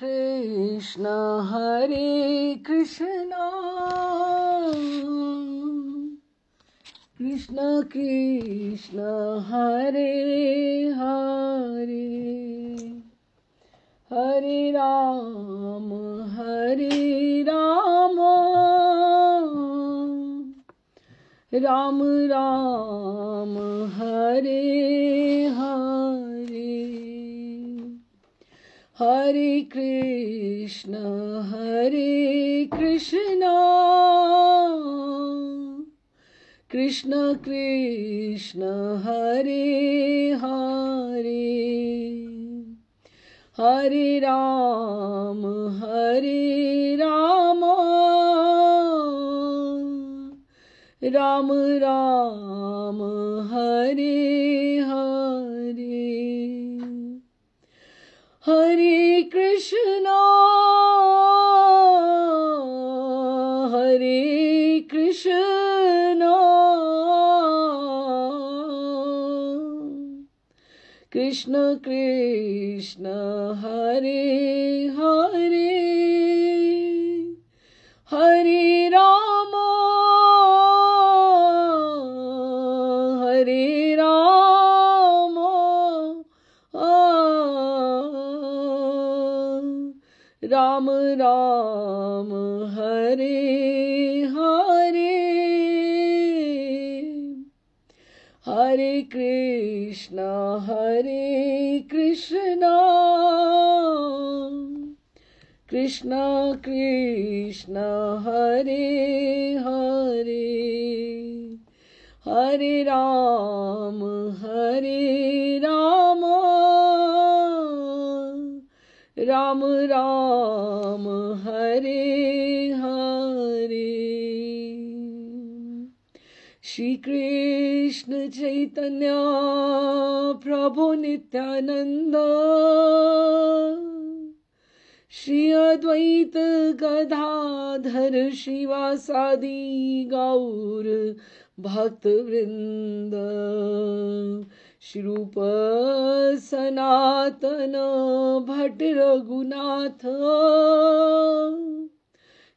कृष्ण कृष्ण कृष्ण हरे हरे हरे राम राम राम हरे हरे हरे कृष्ण कृष्ण कृष्ण हरे हरे हरे राम राम राम हरे हरे हरे कृष्ण कृष्ण कृष्ण हरे हरे हरे राम राम राम हरे हरे हरे कृष्ण कृष्ण कृष्ण हरे हरे हरे राम राम राम हरे हरे श्री कृष्ण चैतन्य प्रभु नित्यानंद श्री अद्वैत गदाधर श्रीवासादि गौर भक्त वृंद श्री रूप सनातन भट्ट रघुनाथ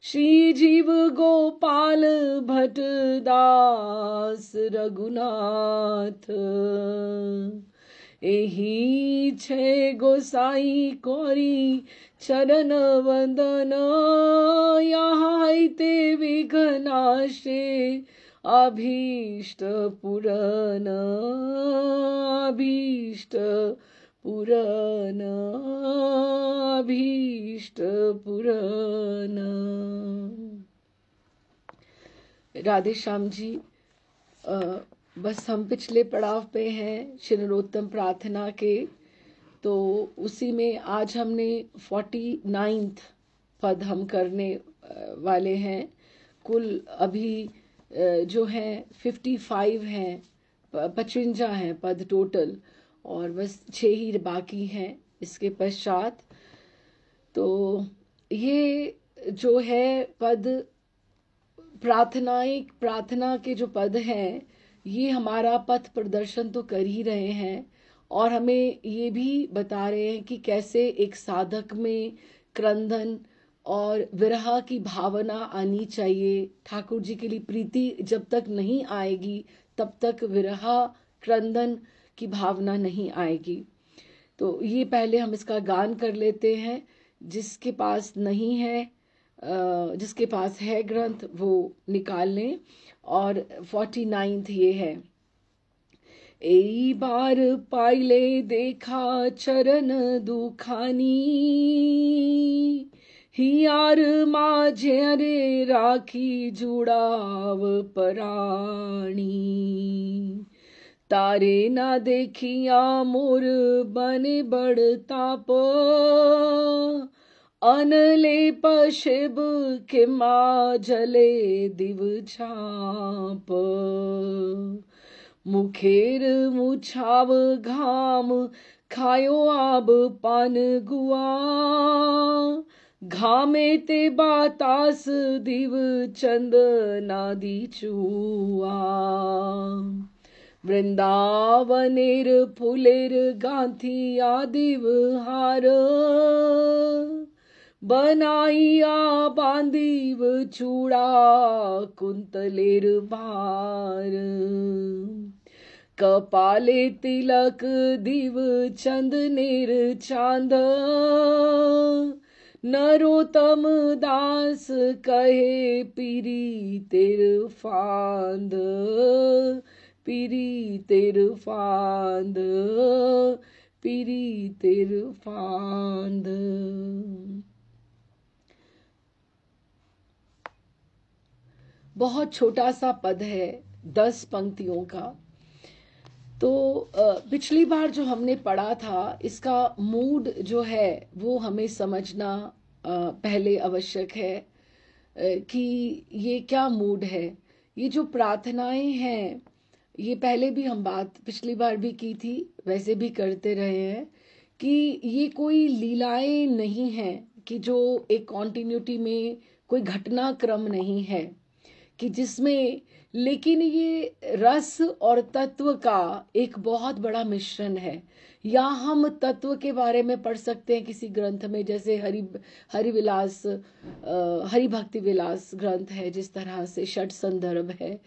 श्री जीव गोपाल भट्ट दास रघुनाथ एही छे गोसाई कोरी चरण वंदन यहाँ ते विघ्नाशे अभीष्ट पुरन राधे श्याम जी। बस हम पिछले पड़ाव पे हैं श्री नरोत्तम प्रार्थना के, तो उसी में आज हमने 49th पद हम करने वाले हैं। कुल अभी जो है 55 हैं, 55 हैं पद टोटल, और बस 6 ही बाकी हैं इसके पश्चात। तो ये जो है पद प्रार्थना के जो पद हैं, ये हमारा पथ प्रदर्शन तो कर ही रहे हैं और हमें ये भी बता रहे हैं कि कैसे एक साधक में क्रंदन और विरह की भावना आनी चाहिए। ठाकुर जी के लिए प्रीति जब तक नहीं आएगी तब तक विरह क्रंदन की भावना नहीं आएगी। तो ये पहले हम इसका गान कर लेते हैं। जिसके पास नहीं है, जिसके पास है ग्रंथ वो निकाल लें। और 49th ये है। एई बार पाइले देखा चरण दुखानी, हियार माझे रे राखी जुड़ाव पराणी। तारे ना देखिया मोर बने बड़ ताप, अनले पशिब के जले दिव छाप। मुखेर मुछाव घाम खायो आब पान गुआ, घामे ते बातास दिव चंद नादी चुआ। वृंदावनेर फुलेर गांथी आदिव हार, बनाइया बांधीव चूड़ा कुंतलेर भार, कपाले तिलक दिव चंदनेर चांद, नरोत्तम दास कहे पीरी तेर फांद, पीरी तेर फांद, पीरी तेर फांद। बहुत छोटा सा पद है, 10 पंक्तियों का। तो पिछली बार जो हमने पढ़ा था, इसका मूड जो है वो हमें समझना पहले आवश्यक है कि ये क्या मूड है। ये जो प्रार्थनाएं हैं, ये पहले भी हम बात पिछली बार भी की थी, वैसे भी करते रहे हैं कि ये कोई लीलाएं नहीं हैं, कि जो एक कॉन्टिन्यूटी में कोई घटनाक्रम नहीं है कि जिसमें, लेकिन ये रस और तत्व का एक बहुत बड़ा मिश्रण है। या हम तत्व के बारे में पढ़ सकते हैं किसी ग्रंथ में, जैसे हरिविलास, हरि भक्ति विलास ग्रंथ है, जिस तरह से षट संदर्भ है।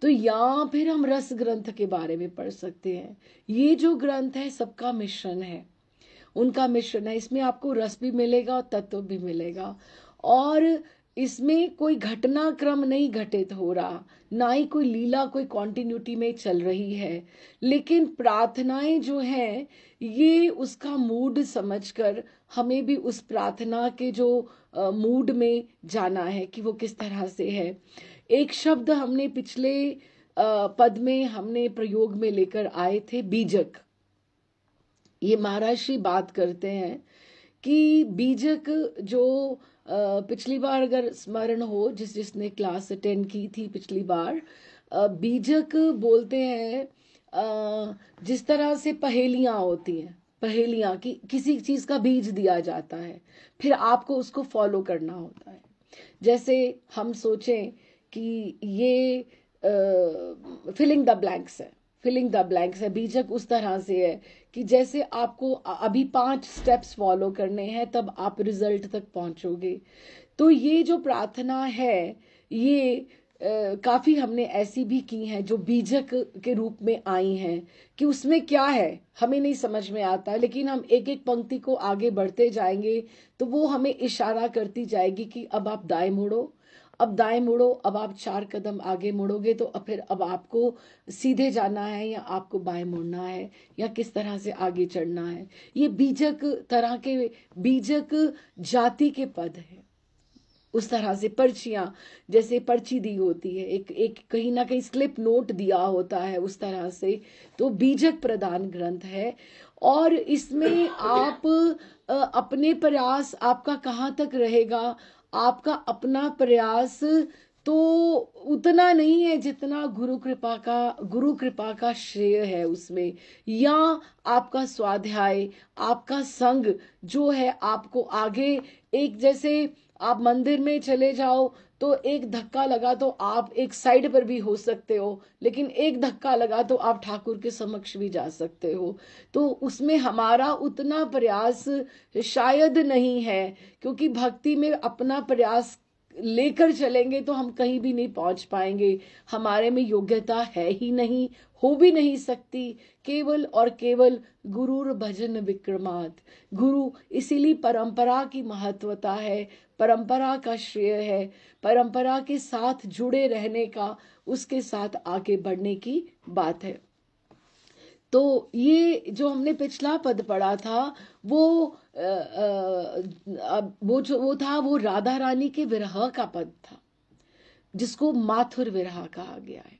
तो या फिर हम रस ग्रंथ के बारे में पढ़ सकते हैं। ये जो ग्रंथ है सबका मिश्रण है, उनका मिश्रण है। इसमें आपको रस भी मिलेगा और तत्व भी मिलेगा, और इसमें कोई घटनाक्रम नहीं घटित हो रहा, ना ही कोई लीला कोई कॉन्टिन्यूटी में चल रही है। लेकिन प्रार्थनाएं जो हैं, ये उसका मूड समझकर हमें भी उस प्रार्थना के जो मूड में जाना है कि वो किस तरह से है। एक शब्द हमने पिछले पद में हमने प्रयोग में लेकर आए थे, बीजक। ये महर्षि बात करते हैं कि बीजक जो पिछली बार अगर स्मरण हो, जिसने क्लास अटेंड की थी पिछली बार, बीजक बोलते हैं जिस तरह से पहेलियां होती हैं, पहेलियां कि किसी चीज का बीज दिया जाता है, फिर आपको उसको फॉलो करना होता है। जैसे हम सोचें कि ये फिलिंग द ब्लैंक्स है, फिलिंग द ब्लैंक्स है, बीजक उस तरह से है कि जैसे आपको अभी 5 स्टेप्स फॉलो करने हैं, तब आप रिजल्ट तक पहुंचोगे। तो ये जो प्रार्थना है, ये काफी हमने ऐसी भी की हैं जो बीजक के रूप में आई हैं, कि उसमें क्या है हमें नहीं समझ में आता, लेकिन हम एक एक पंक्ति को आगे बढ़ते जाएंगे तो वो हमें इशारा करती जाएगी कि अब आप दाएं मुड़ो, अब दाएं मुड़ो, अब आप 4 कदम आगे मुड़ोगे तो फिर अब आपको सीधे जाना है या आपको बाएं मुड़ना है या किस तरह से आगे चढ़ना है। ये बीजक तरह के, बीजक जाति के पद हैं। उस तरह से पर्चियां, जैसे पर्ची दी होती है, एक एक कहीं ना कहीं स्लिप नोट दिया होता है, उस तरह से। तो बीजक प्रदान ग्रंथ है, और इसमें आप अपने प्रयास आपका कहाँ तक रहेगा, आपका अपना प्रयास तो उतना नहीं है जितना गुरु कृपा का श्रेय है उसमें, या आपका स्वाध्याय, आपका संग जो है आपको आगे। एक जैसे आप मंदिर में चले जाओ तो एक धक्का लगा तो आप एक साइड पर भी हो सकते हो, लेकिन एक धक्का लगा तो आप ठाकुर के समक्ष भी जा सकते हो। तो उसमें हमारा उतना प्रयास शायद नहीं है, क्योंकि भक्ति में अपना प्रयास लेकर चलेंगे तो हम कहीं भी नहीं पहुंच पाएंगे। हमारे में योग्यता है ही नहीं, हो भी नहीं सकती। केवल और केवल गुरुर भजन विक्रमात्, गुरु, इसीलिए परंपरा की महत्वता है, परंपरा का श्रेय है, परंपरा के साथ जुड़े रहने का, उसके साथ आगे बढ़ने की बात है। तो ये जो हमने पिछला पद पढ़ा था, वो वो था, वो राधा रानी के विरह का पद था, जिसको माथुर विरह कहा गया है,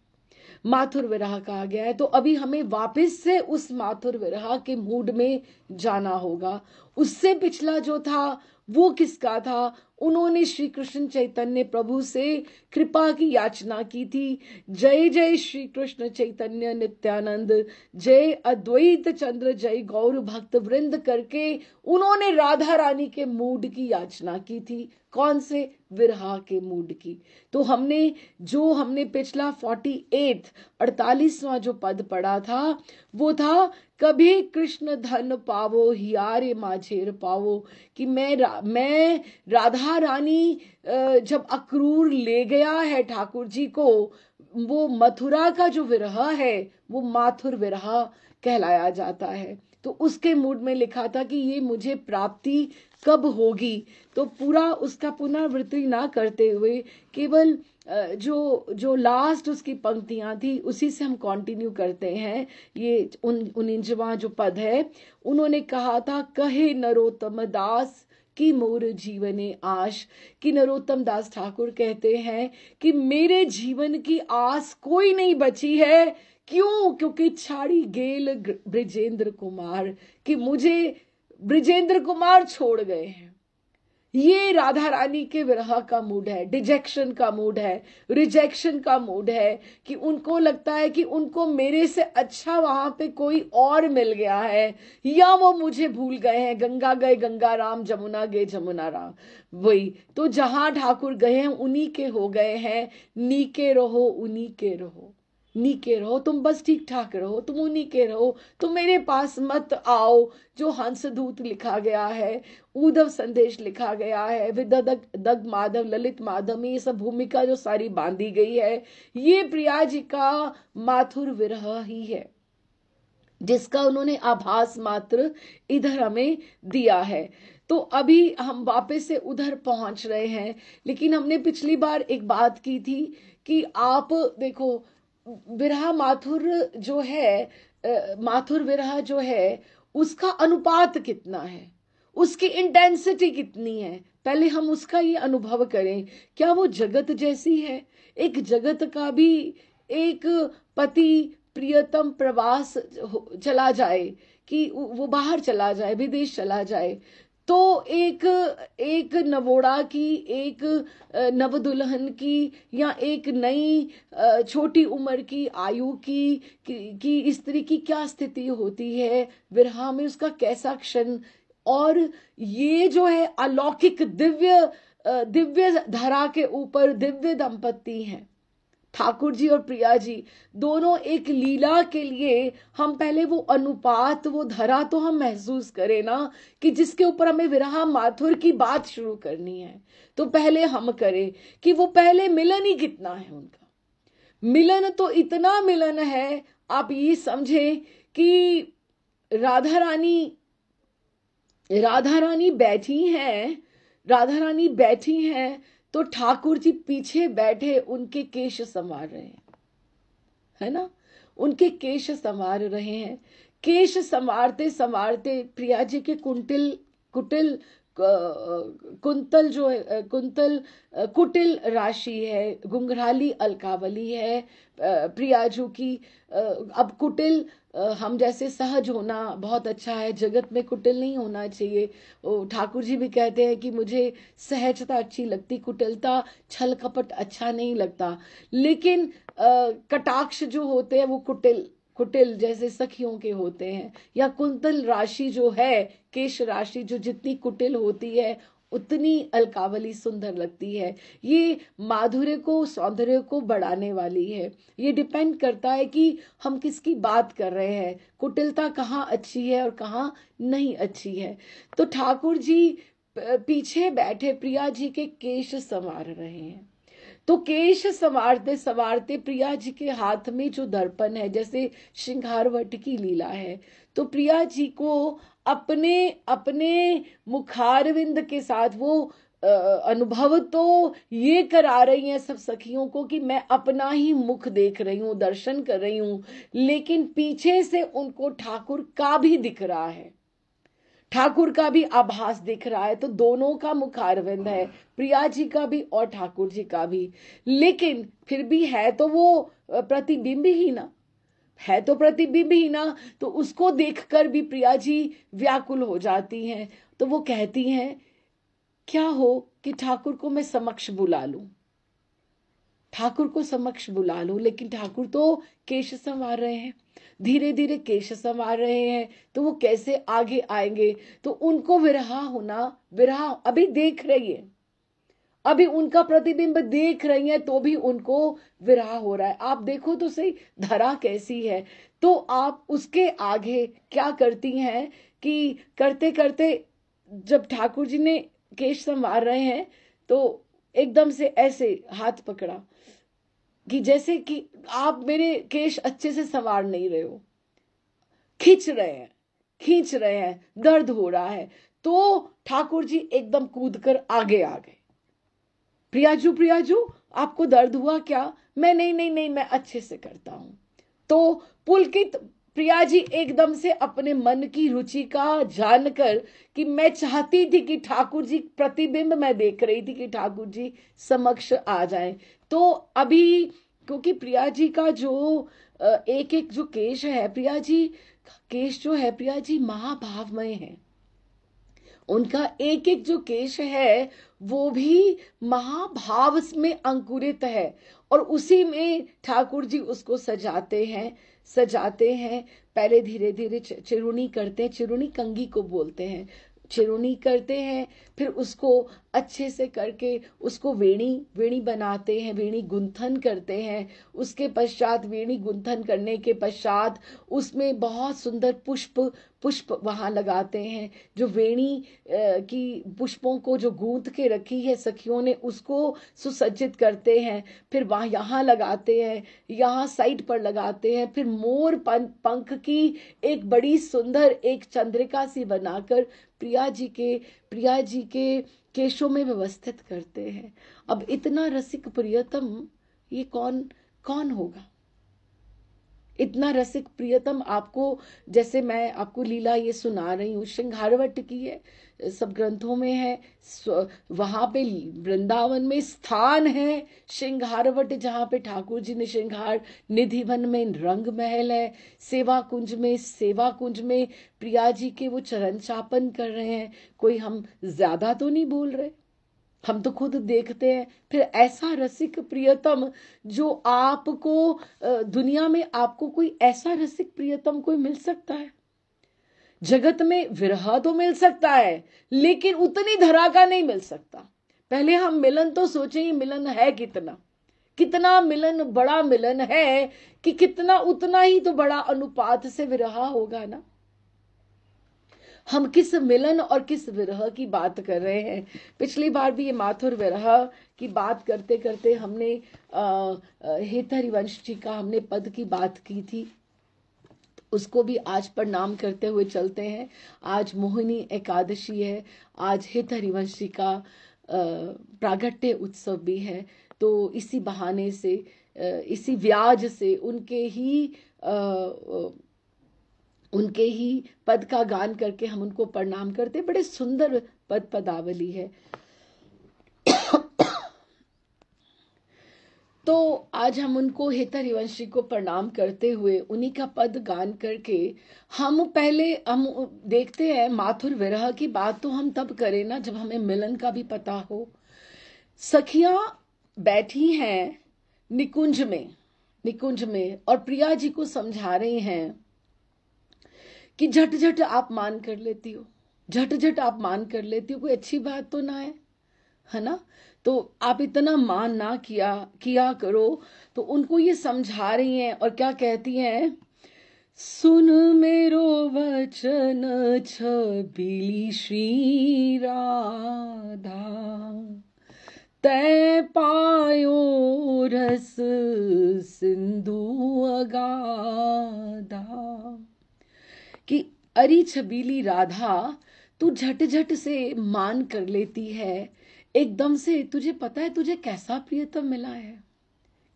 माथुर विरह कहा गया है। तो अभी हमें वापस से उस माथुर विरह के मूड में जाना होगा। उससे पिछला जो था वो किसका था, उन्होंने श्री कृष्ण चैतन्य प्रभु से कृपा की याचना की थी। जय जय श्री कृष्ण चैतन्य नित्यानंद, जय अद्वैत चंद्र, जय गौर भक्त वृंद करके उन्होंने राधा रानी के मूड की याचना की थी। कौन से? विरहा के मूड की। तो हमने पिछला 48वां जो पद पढ़ा था वो था, कभी कृष्ण धन पावो हियारे माझेर पावो, कि मैं राधा रानी जब अक्रूर ले गया है ठाकुर जी को, वो मथुरा का जो विरह है वो माथुर विरह कहलाया जाता है। तो उसके मूड में लिखा था कि ये मुझे प्राप्ति कब होगी। तो पूरा उसका पुनरावृत्ति ना करते हुए केवल जो लास्ट उसकी पंक्तियां थी उसी से हम कंटिन्यू करते हैं। ये 19वां जो पद है, उन्होंने कहा था, कहे नरोत्तम दास कि मोर जीवने आश, कि नरोत्तम दास ठाकुर कहते हैं कि मेरे जीवन की आस कोई नहीं बची है। क्यों? क्योंकि छाड़ी गेल ब्रिजेंद्र कुमार, कि मुझे ब्रिजेंद्र कुमार छोड़ गए हैं। ये राधा रानी के विरह का मूड है, डिजेक्शन का मूड है, रिजेक्शन का मूड है, कि उनको लगता है कि उनको मेरे से अच्छा वहां पे कोई और मिल गया है, या वो मुझे भूल गए हैं। गंगा गए गंगा राम, जमुना गए जमुना राम। वही तो, जहां ठाकुर गए हैं उन्हीं के हो गए हैं। नीके रहो उन्हीं के रहो, नीके रहो, तुम बस ठीक ठाक रहो, तुम उन्हीं के रहो, तुम मेरे पास मत आओ। जो हंसदूत लिखा गया है, उद्धव संदेश लिखा गया है, विदग दग माधव ललित माधव में ये सब भूमिका जो सारी बांधी गई है, ये प्रिया जी का माथुर विरह ही है, जिसका उन्होंने आभास मात्र इधर हमें दिया है। तो अभी हम वापस से उधर पहुंच रहे हैं। लेकिन हमने पिछली बार एक बात की थी कि आप देखो, विरह माथुर जो है, माथुर विरह जो है, उसका अनुपात कितना है, उसकी इंटेंसिटी कितनी है, पहले हम उसका ये अनुभव करें। क्या वो जगत जैसी है? एक जगत का भी एक पति प्रियतम प्रवास चला जाए, कि वो बाहर चला जाए, विदेश चला जाए, तो एक नवोड़ा की, एक नवदुल्हन की, या एक नई छोटी उम्र की आयु की स्त्री की क्या स्थिति होती है विरह में, उसका कैसा क्षण। और ये जो है अलौकिक दिव्य धरा के ऊपर दिव्य दंपत्ति हैं, ठाकुर जी और प्रिया जी दोनों एक लीला के लिए। हम पहले वो अनुपात, वो धरा तो हम महसूस करें ना, कि जिसके ऊपर हमें विरह माथुर की बात शुरू करनी है, तो पहले हम करें कि वो पहले मिलन ही कितना है उनका। मिलन तो इतना मिलन है, आप ये समझें कि राधा रानी बैठी हैं, राधा रानी बैठी हैं, तो ठाकुर जी पीछे बैठे उनके केश संवार रहे हैं, है ना, उनके केश संवार रहे हैं। केश संवारते संवारते प्रिया जी के कुटिल कुंतल जो है, कुटिल राशि है, घुंघराली अलकावली है प्रियाजू की। अब कुटिल, हम जैसे सहज होना बहुत अच्छा है, जगत में कुटिल नहीं होना चाहिए। ठाकुर जी भी कहते हैं कि मुझे सहजता अच्छी लगती, कुटिलता छल कपट अच्छा नहीं लगता। लेकिन कटाक्ष जो होते हैं वो कुटिल जैसे सखियों के होते हैं, या कुंतल राशि जो है, केश राशि जो जितनी कुटिल होती है उतनी अलकावली सुंदर लगती है। ये माधुर्य को, सौंदर्य को बढ़ाने वाली है। ये डिपेंड करता है कि हम किसकी बात कर रहे हैं, कुटिलता कहाँ अच्छी है और कहाँ नहीं अच्छी है। तो ठाकुर जी पीछे बैठे प्रिया जी के केश संवार रहे हैं। तो केश संवारते संवारते प्रिया जी के हाथ में जो दर्पण है, जैसे श्रृंगारवट की लीला है, तो प्रिया जी को अपने अपने मुखारविंद के साथ वो अनुभव तो ये करा रही हैं सब सखियों को कि मैं अपना ही मुख देख रही हूँ, दर्शन कर रही हूँ, लेकिन पीछे से उनको ठाकुर का भी दिख रहा है, ठाकुर का भी आभास दिख रहा है। तो दोनों का मुखारविंद है, प्रिया जी का भी और ठाकुर जी का भी। लेकिन फिर भी है तो वो प्रतिबिंब ही ना, है तो प्रतिबिंब ही ना, तो उसको देखकर भी प्रिया जी व्याकुल हो जाती हैं। तो वो कहती हैं क्या हो कि ठाकुर को मैं समक्ष बुला लूं, ठाकुर को समक्ष बुला लूं, लेकिन ठाकुर तो केश संवार रहे हैं, धीरे धीरे केश संवार रहे हैं, तो वो कैसे आगे आएंगे। तो उनको विरहा होना, विरहा अभी देख रही है, अभी उनका प्रतिबिंब देख रही है, तो भी उनको विरह हो रहा है। आप देखो तो सही धरा कैसी है। तो आप उसके आगे क्या करती हैं कि करते करते जब ठाकुर जी ने केश संवार रहे हैं तो एकदम से ऐसे हाथ पकड़ा कि जैसे कि आप मेरे केश अच्छे से संवार नहीं रहे हो, खींच रहे हैं, खींच रहे हैं, दर्द हो रहा है। तो ठाकुर जी एकदम कूद कर आगे आ गए। प्रियाजू प्रियाजू, आपको दर्द हुआ क्या? मैं नहीं नहीं नहीं, मैं अच्छे से करता हूं। तो पुलकित प्रिया जी एकदम से अपने मन की रुचि का जानकर कि मैं चाहती थी कि ठाकुर जी, प्रतिबिंब मैं देख रही थी कि ठाकुर जी समक्ष आ जाएं। तो अभी क्योंकि प्रिया जी का जो एक एक जो केश है, प्रिया जी केश जो है, प्रिया जी महाभावमय है। उनका एक एक जो केश है वो भी महाभाव में अंकुरित है, और उसी में ठाकुर जी उसको सजाते हैं, सजाते हैं। पहले धीरे धीरे चिरुनी करते हैं, चिरुनी कंघी को बोलते हैं, चिरुनी करते हैं, फिर उसको अच्छे से करके उसको वेणी वेणी बनाते हैं, वेणी गुंथन करते हैं। उसके पश्चात वेणी गुंथन करने के पश्चात उसमें बहुत सुंदर पुष्प पुष्प वहां लगाते हैं। जो वेणी की पुष्पों को जो गूंथ के रखी है सखियों ने, उसको सुसज्जित करते हैं। फिर वहां यहाँ लगाते हैं, यहाँ साइड पर लगाते हैं। फिर मोर पंख की एक बड़ी सुंदर एक चंद्रिका सी बनाकर प्रिया जी के केशों में व्यवस्थित करते हैं। अब इतना रसिक प्रियतम ये कौन कौन होगा? इतना रसिक प्रियतम आपको, जैसे मैं आपको लीला ये सुना रही हूँ, श्रृंगारवट की है, सब ग्रंथों में है। वहां पे वृंदावन में स्थान है श्रृंगारवट, जहाँ पे ठाकुर जी ने श्रृंगार निधिवन में रंग महल है, सेवा कुंज में, सेवा कुंज में प्रिया जी के वो चरण चापन कर रहे हैं। कोई हम ज्यादा तो नहीं बोल रहे, हम तो खुद देखते हैं। फिर ऐसा रसिक प्रियतम जो आपको दुनिया में आपको कोई ऐसा रसिक प्रियतम कोई मिल सकता है? जगत में विरह तो मिल सकता है, लेकिन उतनी धरा का नहीं मिल सकता। पहले हम मिलन तो सोचें, ये मिलन है कितना, कितना मिलन, बड़ा मिलन है कि कितना, उतना ही तो बड़ा अनुपात से विरह होगा ना। हम किस मिलन और किस विरह की बात कर रहे हैं। पिछली बार भी ये माथुर विरह की बात करते करते हमने हेतहरिवंश जी का हमने पद की बात की थी, उसको भी आज प्रणाम करते हुए चलते हैं। आज मोहिनी एकादशी है, आज हेतहरिवंश जी का प्रागट्य उत्सव भी है। तो इसी बहाने से, इसी व्याज से उनके ही पद का गान करके हम उनको प्रणाम करते। बड़े सुंदर पद पदावली है। तो आज हम उनको हेतहरिवंशी को प्रणाम करते हुए उन्हीं का पद गान करके हम देखते हैं माथुर विरह की बात तो हम तब करें ना जब हमें मिलन का भी पता हो। सखियां बैठी हैं निकुंज में और प्रिया जी को समझा रही हैं कि झट झट आप मान कर लेती हो, झट झट आप मान कर लेती हो, कोई अच्छी बात तो ना है ना? तो आप इतना मान ना किया करो। तो उनको ये समझा रही हैं और क्या कहती हैं? सुन मेरो वचन छबिली श्री राधा, तै पायो रस सिंधु अगाधा। कि अरी छबीली राधा, तू झट झट से मान कर लेती है, एकदम से। तुझे पता है तुझे कैसा प्रियतम मिला है,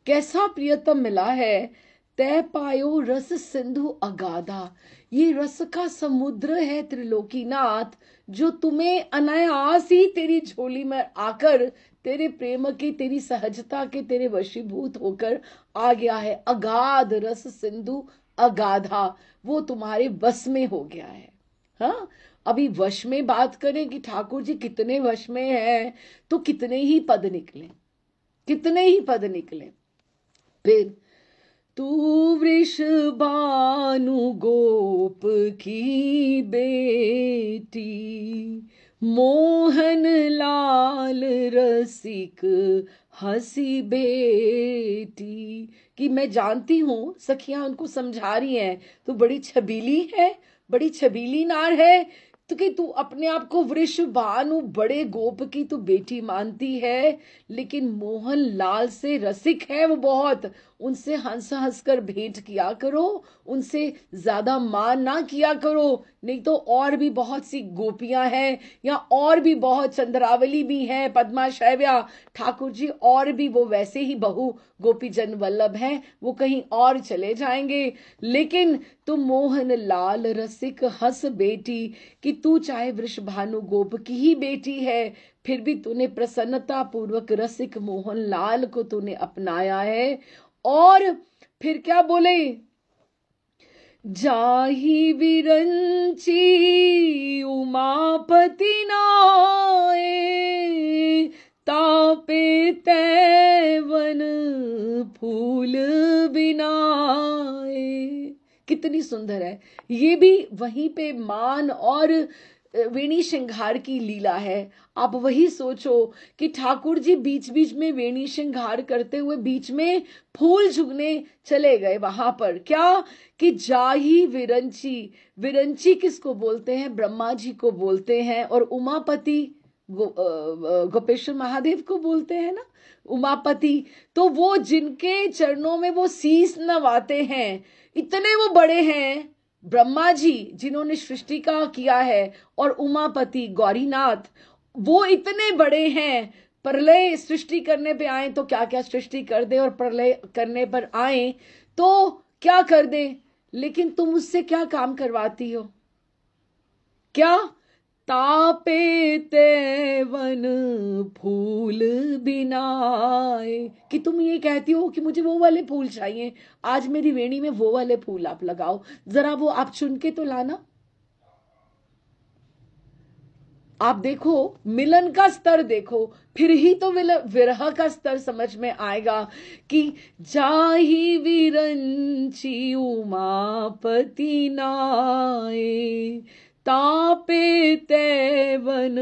कैसा प्रियतम मिला है? तै पायो रस सिंधु अगाधा, ये रस का समुद्र है त्रिलोकीनाथ, जो तुम्हें अनायास ही तेरी झोली में आकर, तेरे प्रेम की, तेरी सहजता के, तेरे वशीभूत होकर आ गया है। अगाध रस सिंधु अगाधा, वो तुम्हारे बस में हो गया है। हाँ, अभी वश में बात करें कि ठाकुर जी कितने वश में हैं, तो कितने ही पद निकले, कितने ही पद निकले। फिर तू वृषभानु गोप की बेटी, मोहन लाल रसिक हंसी बेटी। कि मैं जानती हूं सखियां उनको समझा रही हैं, तू बड़ी छबीली है, बड़ी छबीली नार है, तो कि तू अपने आप को वृषभानु बड़े गोप की तू बेटी मानती है, लेकिन मोहन लाल से रसिक है वो बहुत, उनसे हंस हंस कर भेंट किया करो, उनसे ज्यादा मान ना किया करो, नहीं तो और भी बहुत सी गोपियां हैं, या और भी बहुत, चंद्रावली भी हैं, पद्मा शैव्या, ठाकुर जी और भी वो वैसे ही बहु गोपी जन वल्लभ हैं, वो कहीं और चले जाएंगे, लेकिन तुम मोहन लाल रसिक हंस बेटी, कि तू चाहे वृषभानु गोप की ही बेटी है, फिर भी तूने प्रसन्नता पूर्वक रसिक मोहन लाल को तूने अपनाया है। और फिर क्या बोले, जाहि विरंची उमापति नाए, तापे तैवन फूल बिनाए। कितनी सुंदर है ये भी, वहीं पे मान और वेणी श्रृंगार की लीला है। आप वही सोचो कि ठाकुर जी बीच बीच में वेणी श्रृंगार करते हुए बीच में फूल झुकने चले गए वहां पर, क्या कि जाही विरंची, विरंची किसको बोलते हैं, ब्रह्मा जी को बोलते हैं, और उमापति गोपेश्वर महादेव को बोलते हैं ना, उमापति, तो वो जिनके चरणों में वो शीस नवाते हैं, इतने वो बड़े हैं ब्रह्मा जी जिन्होंने सृष्टि का किया है, और उमापति गौरीनाथ वो इतने बड़े हैं, प्रलय सृष्टि करने पे आए तो क्या क्या सृष्टि कर दे, और प्रलय करने पर आए तो क्या कर दे, लेकिन तुम उससे क्या काम करवाती हो, क्या, तापे तेवन फूल बिनाए, कि तुम ये कहती हो कि मुझे वो वाले फूल चाहिए, आज मेरी वेणी में वो वाले फूल आप लगाओ, जरा वो आप चुन के तो लाना। आप देखो मिलन का स्तर देखो, फिर ही तो विरह का स्तर समझ में आएगा कि जाही विरंची उमापति नाए, तापे तैवन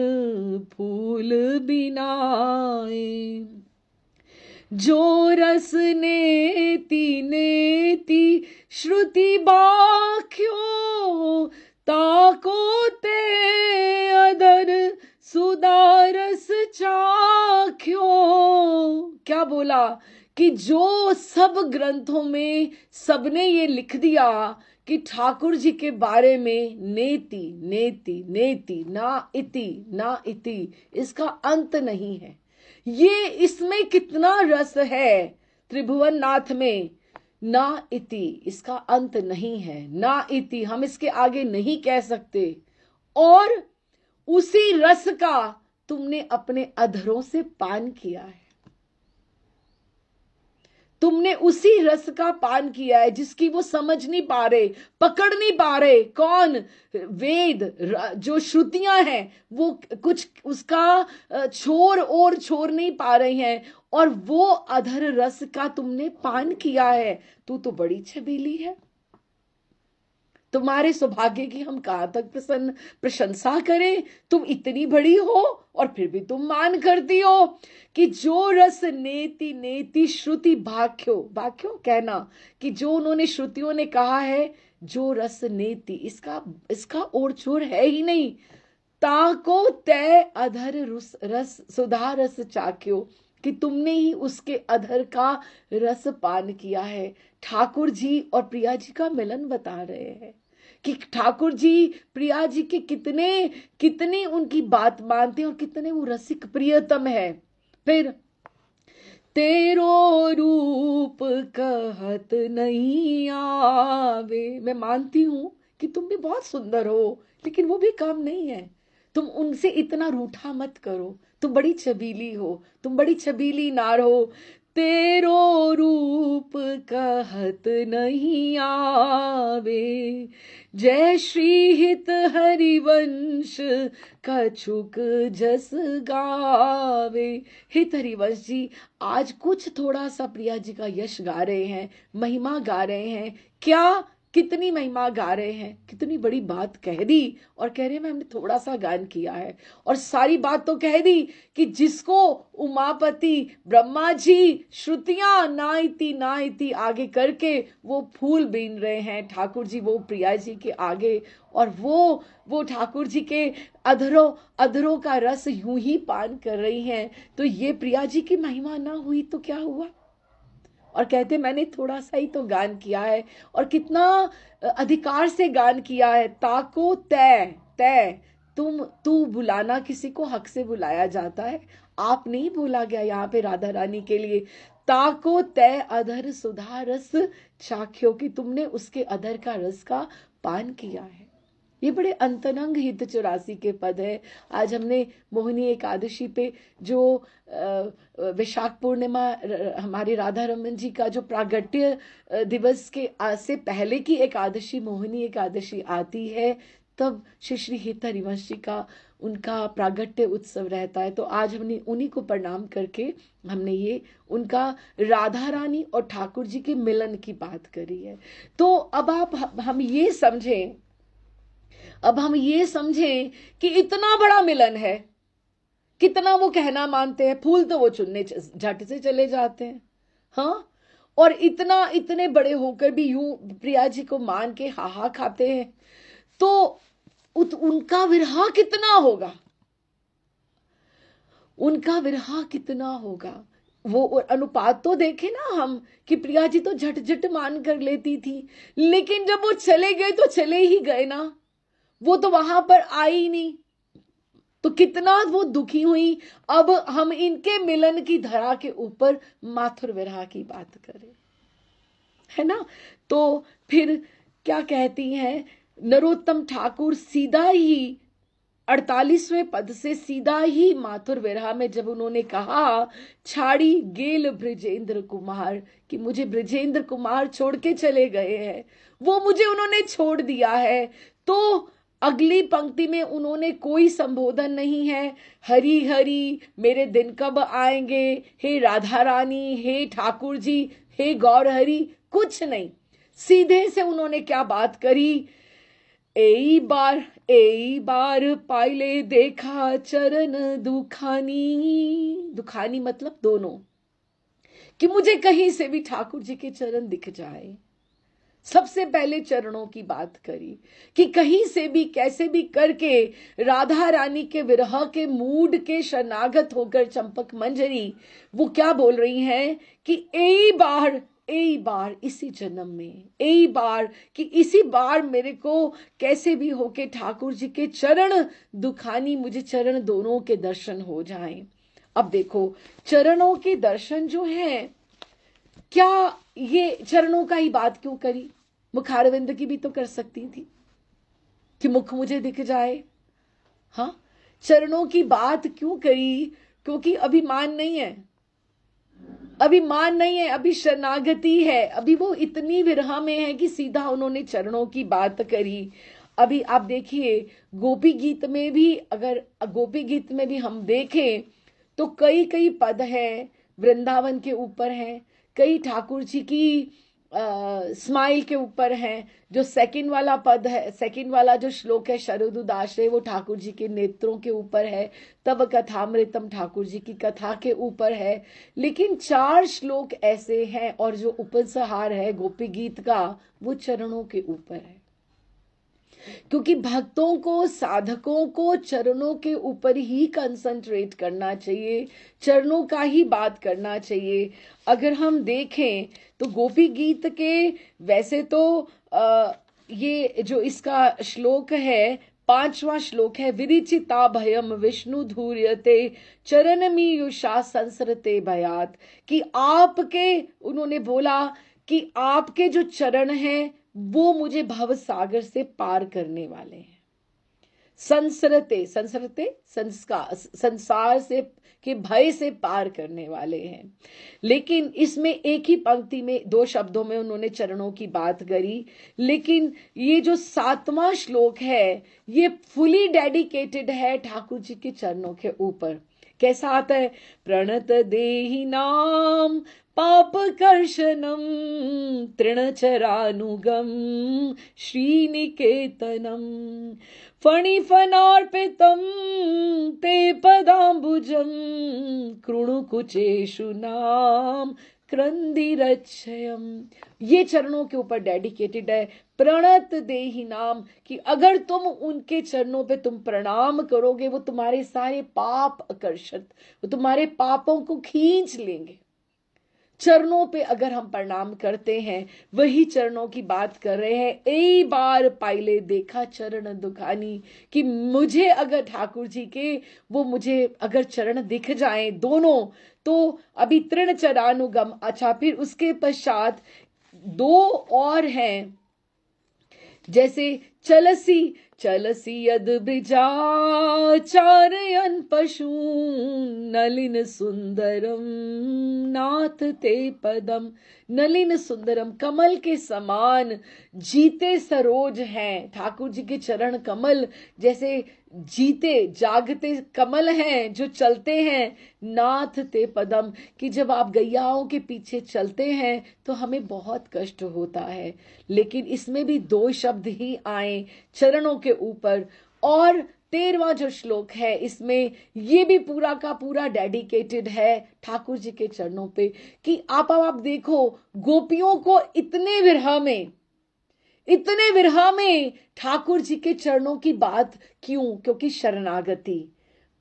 फूल बिनाए। जो रस नेति नेति श्रुति बाख्यो, ताको ते अधर सुदारस चाख्यो। क्या बोला कि जो सब ग्रंथों में सबने ये लिख दिया कि ठाकुर जी के बारे में नेति नेति नेति, ना इति, इसका अंत नहीं है, ये इसमें कितना रस है त्रिभुवन नाथ में, ना इति इसका अंत नहीं है, ना इति हम इसके आगे नहीं कह सकते, और उसी रस का तुमने अपने अधरों से पान किया है, तुमने उसी रस का पान किया है जिसकी वो समझ नहीं पा रहे, पकड़ नहीं पा रहे, कौन, वेद, जो श्रुतियां हैं वो कुछ उसका छोर और छोर नहीं पा रही हैं, और वो अधर रस का तुमने पान किया है, तू तो बड़ी छबीली है, तुम्हारे सौभाग्य की हम कहां तक प्रशंसा करें, तुम इतनी बड़ी हो और फिर भी तुम मान करती हो कि जो रस नेति नेति श्रुति भाख्यो, भाख्यो कहना कि जो उन्होंने श्रुतियों ने कहा है, जो रस नेति इसका और छोर है ही नहीं, ताको तय अधर रस सुधा रस चाख्यो, कि तुमने ही उसके अधर का रस पान किया है। ठाकुर जी और प्रिया जी का मिलन बता रहे हैं कि ठाकुर जी प्रिया जी के कितने कितने उनकी बात मानते हैं और कितने वो रसिक प्रियतम है। फिर तेरो रूप कहत नहीं आवे, मैं मानती हूं कि तुम भी बहुत सुंदर हो, लेकिन वो भी काम नहीं है, तुम उनसे इतना रूठा मत करो, तुम बड़ी छबीली हो, तुम बड़ी छबीली नार हो, तेरो रूप कहत नहीं आवे। जय श्री हित हरिवंश कछुक जस गावे। हित हरिवंश जी आज कुछ थोड़ा सा प्रिया जी का यश गा रहे हैं, महिमा गा रहे हैं। क्या कितनी महिमा गा रहे हैं, कितनी बड़ी बात कह दी और कह रहे हैं हमने थोड़ा सा गान किया है और सारी बात तो कह दी कि जिसको उमापति ब्रह्मा जी श्रुतियां नाइती नाइती आगे करके वो फूल बीन रहे हैं ठाकुर जी, वो प्रिया जी के आगे, और वो ठाकुर जी के अधरों का रस यूं ही पान कर रही हैं। तो ये प्रिया जी की महिमा ना हुई तो क्या हुआ? और कहते मैंने थोड़ा सा ही तो गान किया है, और कितना अधिकार से गान किया है। ताको तय तय, तू बुलाना किसी को हक से बुलाया जाता है। आप नहीं बोला गया यहाँ पे राधा रानी के लिए, ताको तय अधर सुधा रस चाख्यो, कि तुमने उसके अधर का रस का पान किया है। ये बड़े अंतरंग हित 84 के पद है। आज हमने मोहिनी एकादशी पे जो वैशाख पूर्णिमा हमारे राधा रमन जी का जो प्रागट्य दिवस के से पहले की एकादशी मोहिनी एकादशी आती है, तब श्री श्री हित हरिवंश जी का उनका प्रागट्य उत्सव रहता है। तो आज हमने उन्हीं को प्रणाम करके हमने ये उनका राधा रानी और ठाकुर जी के मिलन की बात करी है। तो अब हम ये समझें कि इतना बड़ा मिलन है, कितना वो कहना मानते हैं। फूल तो वो चुनने झट से चले जाते हैं, हाँ, और इतने बड़े होकर भी यूं प्रिया जी को मान के हाहा खाते हैं। तो उनका विरह कितना होगा, उनका विरह कितना होगा। वो अनुपात तो देखे ना हम कि प्रिया जी तो झट झट मान कर लेती थी, लेकिन जब वो चले गए तो चले ही गए ना, वो तो वहां पर आई नहीं, तो कितना वो दुखी हुई। अब हम इनके मिलन की धरा के ऊपर माथुर विरह की बात करें, है ना। तो फिर क्या कहती हैं नरोत्तम ठाकुर, सीधा ही 48वें पद से सीधा ही माथुर विरह में जब उन्होंने कहा छाड़ी गेल ब्रजेंद्र कुमार, कि मुझे ब्रजेंद्र कुमार छोड़ के चले गए हैं, वो मुझे उन्होंने छोड़ दिया है। तो अगली पंक्ति में उन्होंने कोई संबोधन नहीं है, हरी हरी मेरे दिन कब आएंगे, हे राधा रानी, हे ठाकुर जी, हे गौर हरि, कुछ नहीं। सीधे से उन्होंने क्या बात करी, एई बार पाइले देखा चरण दुखानी। दुखानी मतलब दोनों, कि मुझे कहीं से भी ठाकुर जी के चरण दिख जाए। सबसे पहले चरणों की बात करी कि कहीं से भी कैसे भी करके राधा रानी के विरह के मूड के शरणागत होकर चंपक मंजरी वो क्या बोल रही हैं कि एक बार इसी जन्म में, एक बार कि इसी बार मेरे को कैसे भी होके ठाकुर जी के चरण दुखानी, मुझे चरण दोनों के दर्शन हो जाएं। अब देखो चरणों के दर्शन जो हैं, क्या ये चरणों का ही बात क्यों करी, मुखारविंद की भी तो कर सकती थी कि मुख मुझे दिख जाए। हाँ, चरणों की बात क्यों करी, क्योंकि अभिमान नहीं है, अभी शरणागति है, अभी वो इतनी विरह में है कि सीधा उन्होंने चरणों की बात करी। अभी आप देखिए गोपी गीत में भी, अगर गोपी गीत में भी हम देखें तो कई पद हैं वृंदावन के ऊपर हैं, कई ठाकुर जी की स्माइल के ऊपर हैं। जो सेकंड वाला पद है, सेकंड वाला जो श्लोक है शरद उदाश्रय, वो ठाकुर जी के नेत्रों के ऊपर है। तब कथामृतम ठाकुर जी की कथा के ऊपर है। लेकिन 4 श्लोक ऐसे हैं और जो उपसंहार है गोपी गीत का वो चरणों के ऊपर है, क्योंकि भक्तों को, साधकों को चरणों के ऊपर ही कंसंट्रेट करना चाहिए, चरणों का ही बात करना चाहिए। अगर हम देखें तो गोपी गीत के वैसे तो ये जो इसका श्लोक है 5वां श्लोक है, विरिचिता भयम विष्णु धूर्यते चरण मीयुषा संसरते भयात, कि आपके, उन्होंने बोला कि आपके जो चरण हैं वो मुझे भव सागर से पार करने वाले हैं। संसरते, संसरते संसार से के भय से पार करने वाले हैं। लेकिन इसमें एक ही पंक्ति में 2 शब्दों में उन्होंने चरणों की बात करी, लेकिन ये जो 7वां श्लोक है ये फुली डेडिकेटेड है ठाकुर जी के चरणों के ऊपर। कैसा आता है? प्रणत देहि नाम पाप कर्षणम तृणचरानुगम श्रीनिकेतनम फणिफनार्पितम ते पदाम्बुजम कृणुकुचेषु नाम क्रंदिरक्षयम। ये चरणों के ऊपर डेडिकेटेड है। प्रणत देहि नाम, कि अगर तुम उनके चरणों पे तुम प्रणाम करोगे वो तुम्हारे सारे पाप आकर्षित, वो तुम्हारे पापों को खींच लेंगे। चरणों पे अगर हम प्रणाम करते हैं, वही चरणों की बात कर रहे हैं। एक बार पाइले देखा चरण दुखानी, कि मुझे अगर ठाकुर जी के वो मुझे अगर चरण दिख जाएं दोनों, तो अभी तृण चरानुगम। अच्छा, फिर उसके पश्चात 2 और हैं, जैसे चलसी चलसी यद ब्रिजाचारयन पशु नलिन सुंदरम नाथ ते पदम। नलिन सुंदरम, कमल के समान जीते सरोज हैं ठाकुर जी के चरण कमल, जैसे जीते जागते कमल हैं जो चलते हैं। नाथ ते पदम, कि जब आप गैयाओं के पीछे चलते हैं तो हमें बहुत कष्ट होता है, लेकिन इसमें भी 2 शब्द ही आए चरणों के ऊपर। और 13वां जो श्लोक है इसमें ये भी पूरा का पूरा डेडिकेटेड है ठाकुर जी के चरणों पे, कि आप देखो गोपियों को इतने विरह में ठाकुर जी के चरणों की बात क्यों? क्योंकि शरणागति,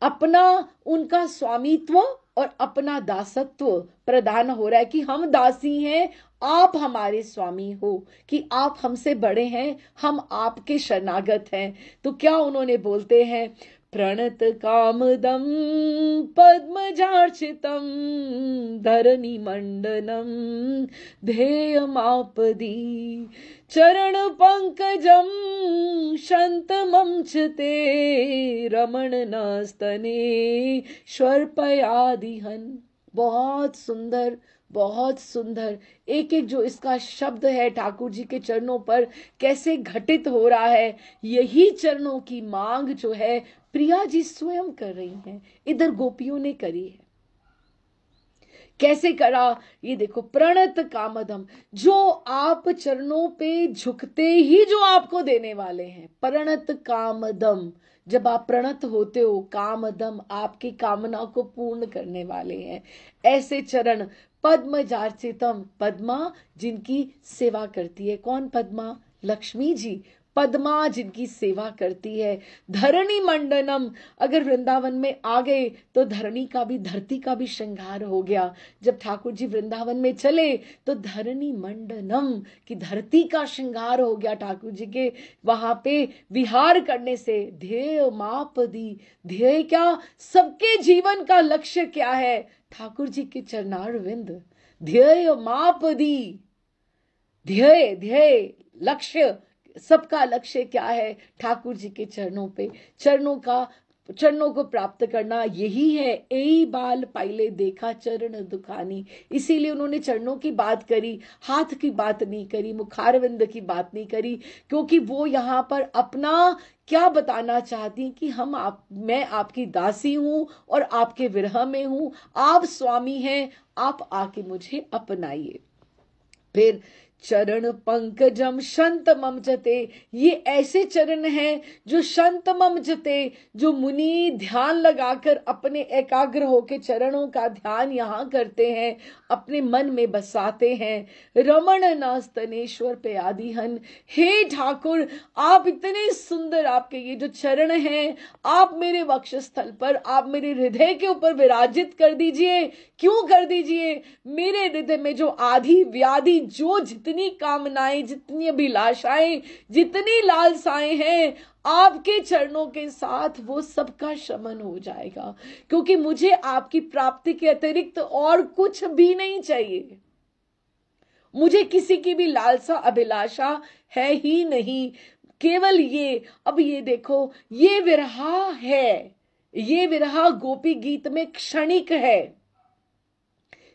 अपना उनका स्वामित्व और अपना दासत्व प्रदान हो रहा है, कि हम दासी हैं, आप हमारे स्वामी हो, कि आप हमसे बड़े हैं, हम आपके शरणागत हैं। तो क्या उन्होंने बोलते हैं? प्रणत कामदम पद्मजार्चितम धरणी मंडनम ध्येयमापदी चरण पंकजम शंतमं च ते रमण नस्तने श्वर्पयादिहन। बहुत सुंदर, बहुत सुंदर। एक एक जो इसका शब्द है ठाकुर जी के चरणों पर कैसे घटित हो रहा है। यही चरणों की मांग जो है प्रिया जी स्वयं कर रही हैं, इधर गोपियों ने करी है। कैसे करा? ये देखो, प्रणत कामदम, जो आप चरणों पे झुकते ही जो आपको देने वाले हैं। प्रणत कामदम, जब आप प्रणत होते हो, कामदम आपकी कामना को पूर्ण करने वाले हैं ऐसे चरण। पद्म जार्चितम, पद्मा जिनकी सेवा करती है। कौन पद्मा? लक्ष्मी जी। पद्मा जिनकी सेवा करती है। धरणी मंडनम, अगर वृंदावन में आ गए तो धरणी का भी, धरती का भी श्रृंगार हो गया। जब ठाकुर जी वृंदावन में चले तो धरणी मंडनम, की धरती का श्रृंगार हो गया ठाकुर जी के वहां पे विहार करने से। ध्येय मापदी, ध्येय क्या? सबके जीवन का लक्ष्य क्या है? ठाकुर जी के चरणारविंद। ध्येय मापदी, ध्येय ध्येय लक्ष्य, सबका लक्ष्य क्या है? ठाकुर जी के चरणों पे, चरणों को प्राप्त करना। यही है एई बाल पाइले देखा चरण दुखानी। इसीलिए उन्होंने चरणों की बात करी, हाथ की बात नहीं करी, मुखारविंद की बात नहीं करी, क्योंकि वो यहाँ पर अपना क्या बताना चाहती कि मैं आपकी दासी हूं और आपके विरह में हूं, आप स्वामी हैं, आप आके मुझे अपनाइए। फिर चरण पंकजम शंतमम जते, ये ऐसे चरण हैं जो शंतमम जते, जो मुनि ध्यान लगाकर अपने एकाग्र होकर चरणों का ध्यान यहाँ करते हैं, अपने मन में बसाते हैं। रमण नास्तनेश्वर पे आदिहन, हे ठाकुर आप इतने सुंदर, आपके ये जो चरण हैं आप मेरे वक्षस्थल पर, आप मेरे हृदय के ऊपर विराजित कर दीजिए। क्यों कर दीजिए? मेरे हृदय में जो आधी व्याधि, जो जितनी कामनाएं, जितनी अभिलाषाएं, जितनी लालसाएं हैं, आपके चरणों के साथ वो सबका शमन हो जाएगा, क्योंकि मुझे आपकी प्राप्ति के अतिरिक्त और कुछ भी नहीं चाहिए। मुझे किसी की भी लालसा अभिलाषा है ही नहीं। केवल ये, अब ये देखो, ये विरहा है, ये विरहा गोपी गीत में क्षणिक है,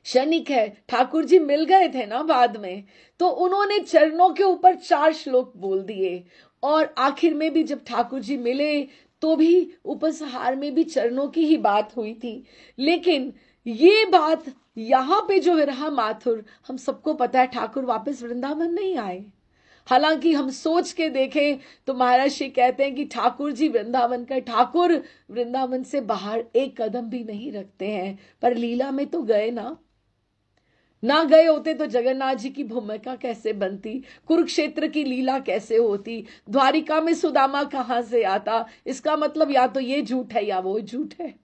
क्षणिक है। ठाकुर जी मिल गए थे ना बाद में, तो उन्होंने चरणों के ऊपर 4 श्लोक बोल दिए, और आखिर में भी जब ठाकुर जी मिले तो भी उपसंहार में भी चरणों की ही बात हुई थी। लेकिन ये बात यहाँ पे जो विरहा माथुर, हम सबको पता है ठाकुर वापस वृंदावन नहीं आए। हालांकि हम सोच के देखें तो महाराज श्री कहते हैं कि ठाकुर जी वृंदावन का, ठाकुर वृंदावन से बाहर एक कदम भी नहीं रखते हैं, पर लीला में तो गए ना गए होते तो जगन्नाथ जी की भूमिका कैसे बनती, कुरुक्षेत्र की लीला कैसे होती, द्वारिका में सुदामा कहां से आता। इसका मतलब या तो ये झूठ है या वो झूठ है।